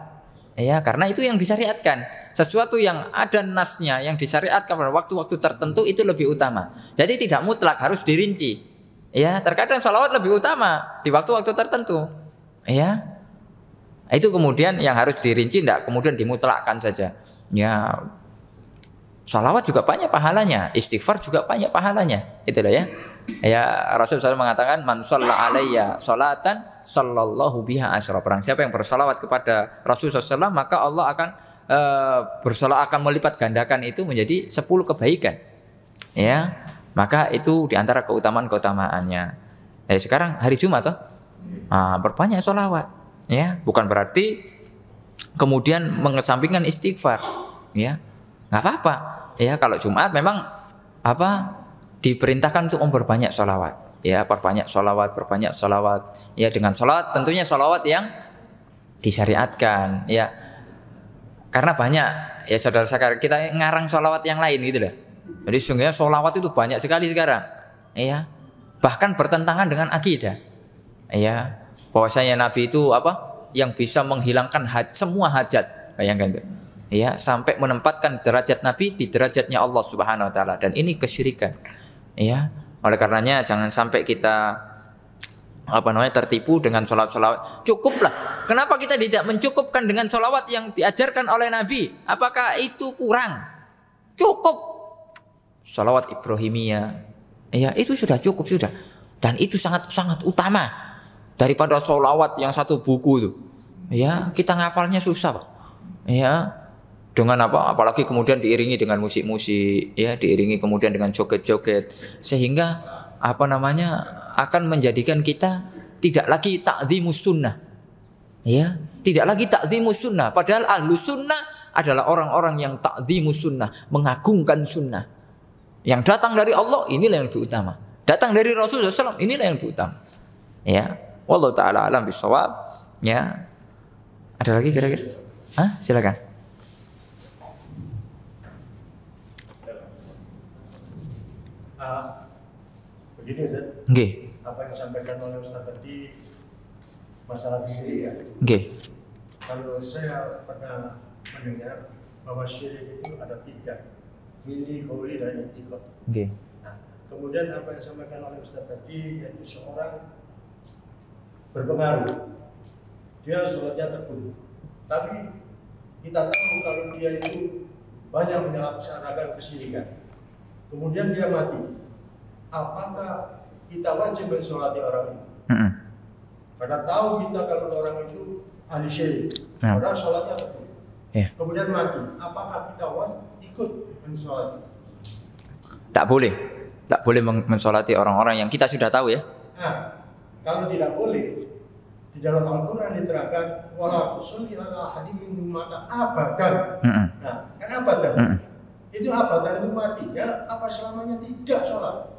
ya karena itu yang disyariatkan. Sesuatu yang ada nasnya yang disyariatkan pada waktu-waktu tertentu itu lebih utama. Jadi tidak mutlak harus dirinci ya. Terkadang sholawat lebih utama di waktu-waktu tertentu ya. Itu kemudian yang harus dirinci, tidak kemudian dimutlakkan saja. Ya, salawat juga banyak pahalanya, istighfar juga banyak pahalanya. Itulah ya. Ya Rasulullah SAW mengatakan, man shalla alayya sholatan sallallahu biha asyra. Barang siapa yang bersalawat kepada Rasulullah SAW, maka Allah akan akan melipat gandakan itu menjadi 10 kebaikan. Ya, maka itu diantara keutamaan-keutamaannya. Sekarang hari Jumat toh, berbanyak sholawat. Ya, bukan berarti kemudian mengesampingkan istighfar, ya, nggak apa-apa. Ya, kalau Jumat memang diperintahkan untuk memperbanyak sholawat, ya, perbanyak sholawat, ya, dengan sholawat tentunya sholawat yang disyariatkan, ya, karena banyak, ya saudara-saudara kita ngarang sholawat yang lain gitu loh. Jadi sesungguhnya sholawat itu banyak sekali sekarang, ya, bahkan bertentangan dengan akidah, ya. Bahwasanya Nabi itu yang bisa menghilangkan semua hajat, bayangkan itu, ya, sampai menempatkan derajat Nabi di derajatnya Allah Subhanahu Wa Taala, dan ini kesyirikan, ya. Oleh karenanya jangan sampai kita tertipu dengan sholawat. Cukuplah. Kenapa kita tidak mencukupkan dengan sholawat yang diajarkan oleh Nabi? Apakah itu kurang? Cukup. Sholawat Ibrahimiyah, ya, itu sudah cukup sudah, dan itu sangat utama daripada sholawat yang satu buku itu, ya, kita ngafalnya susah, Pak. Ya, dengan apalagi kemudian diiringi dengan musik-musik, ya, diiringi kemudian dengan joget-joget, sehingga akan menjadikan kita tidak lagi ta'dhimus sunnah, ya, tidak lagi ta'dhimus sunnah. Padahal ahlus sunnah adalah orang-orang yang ta'dhimus sunnah, mengagungkan sunnah. Yang datang dari Allah inilah yang lebih utama, datang dari Rasulullah SAW inilah yang lebih utama, ya. Wallahu ta'ala alam bisawab, ya. Ada lagi kira-kira? Silakan. Begini Ustaz. Nggih. Apa yang disampaikan oleh Ustaz tadi masalah syirik ya? Nggih. Kalau saya pernah mendengar bahwa syirik itu ada 3, mili, qauli, dan i'tiqad. Nggih. Nah, kemudian apa yang disampaikan oleh Ustaz tadi yaitu seorang berpengaruh, dia sholatnya tekun, tapi kita tahu kalau dia itu banyak melaksanakan kesyirikan, kemudian dia mati, apakah kita wajib mensolati orang itu? Karena tahu kita kalau orang itu ahli syirik, orang sholatnya tekun, kemudian mati, apakah kita wajib ikut mensolati? Tak boleh mensolati orang-orang yang kita sudah tahu, ya. Nah, kalau tidak boleh, di dalam Al-Quran diterangkan wala tusalli ala ahadin minhum mata abadan. Nah, kan abadan? Itu abadan itu matinya apa selamanya tidak sholat.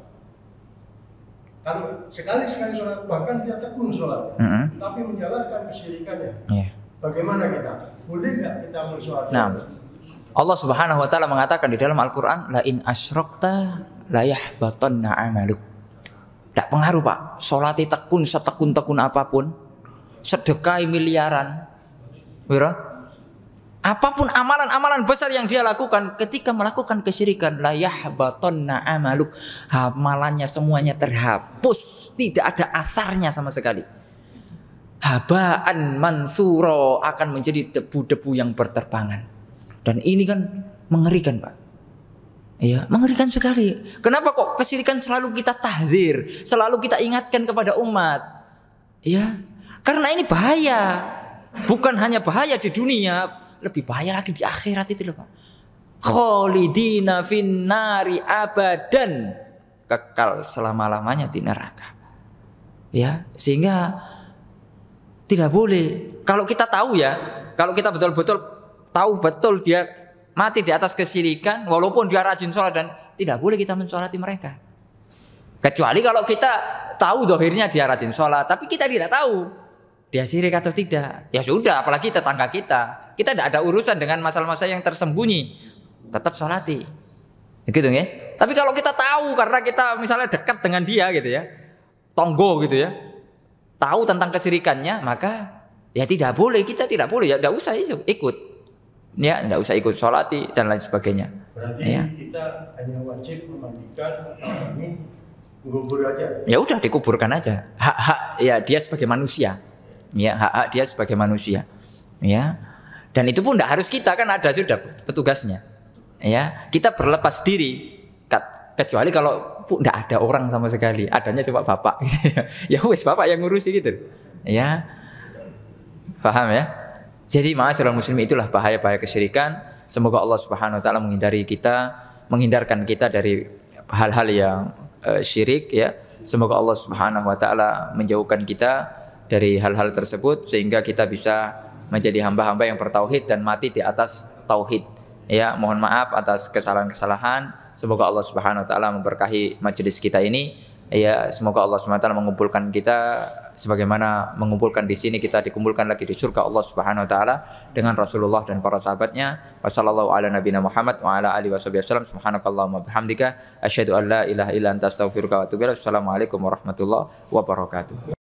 Kalau sekali-sekali sholat, bahkan dia tekun sholat, tapi menjalankan kesyirikannya, bagaimana kita? Boleh nggak kita mensolati? Nah, Allah Subhanahu Wa Taala mengatakan di dalam Al-Quran, la in asyrokta la yahbatanna amaluk. Tidak pengaruh, Pak. Sholati tekun setekun-tekun apapun, sedekah miliaran, apapun amalan-amalan besar yang dia lakukan, ketika melakukan kesyirikan, la yahbatanna amaluk, amalannya semuanya terhapus, tidak ada asarnya sama sekali. Habaan mansuro, akan menjadi debu-debu yang berterbangan. Dan ini kan mengerikan, Pak. Ya, mengerikan sekali. Kenapa kok kesyirikan selalu kita tahdzir, selalu kita ingatkan kepada umat? Ya, karena ini bahaya. Bukan hanya bahaya di dunia, lebih bahaya lagi di akhirat itu loh, Pak. Khalidina finnari abadan, kekal selama-lamanya di neraka. Ya, sehingga tidak boleh. Kalau kita tahu, ya, kalau kita betul-betul tahu betul dia mati di atas kesyirikan, walaupun dia rajin sholat, dan tidak boleh kita mensolati mereka. Kecuali kalau kita tahu dohirnya dia rajin sholat, tapi kita tidak tahu dia syirik atau tidak. Ya sudah, apalagi tetangga kita kita tidak ada urusan dengan masalah-masalah yang tersembunyi. Tetap sholati. Gitu ya. Tapi kalau kita tahu karena kita misalnya dekat dengan dia gitu ya, tonggo gitu ya, tahu tentang kesirikannya, maka ya tidak boleh, kita tidak boleh, ya tidak usah ikut. Ya, tidak usah ikut sholati dan lain sebagainya. Berarti Ya. kita hanya wajib memandikan ini mengubur aja. Ya udah dikuburkan aja. Hak-hak ya dia sebagai manusia. Ya, hak-hak dia sebagai manusia. Ya. Dan itu pun tidak harus kita, kan ada sudah petugasnya. Ya, kita berlepas diri kecuali kalau tidak ada orang sama sekali, adanya cuma bapak gitu ya. Ya wes bapak yang ngurusi gitu. Ya. Paham ya? Jadi ma'asyiral muslimin, itulah bahaya-bahaya kesyirikan. Semoga Allah Subhanahu wa taala menghindarkan kita dari hal-hal yang syirik ya. Semoga Allah Subhanahu wa taala menjauhkan kita dari hal-hal tersebut sehingga kita bisa menjadi hamba-hamba yang bertauhid dan mati di atas tauhid. Ya, mohon maaf atas kesalahan-kesalahan. Semoga Allah Subhanahu wa taala memberkahi majelis kita ini. Ya, semoga Allah Subhanahu wa taala mengumpulkan kita sebagaimana mengumpulkan di sini, kita dikumpulkan lagi di surga Allah Subhanahu wa taala dengan Rasulullah dan para sahabatnya. Wassallallahu ala nabiyina Muhammad wa ala alihi wasallam. Subhanakallahumma bihamdika asyhadu an la ilaha illa anta astaghfiruka wa atubu ilaik. Assalamualaikum warahmatullahi wabarakatuh.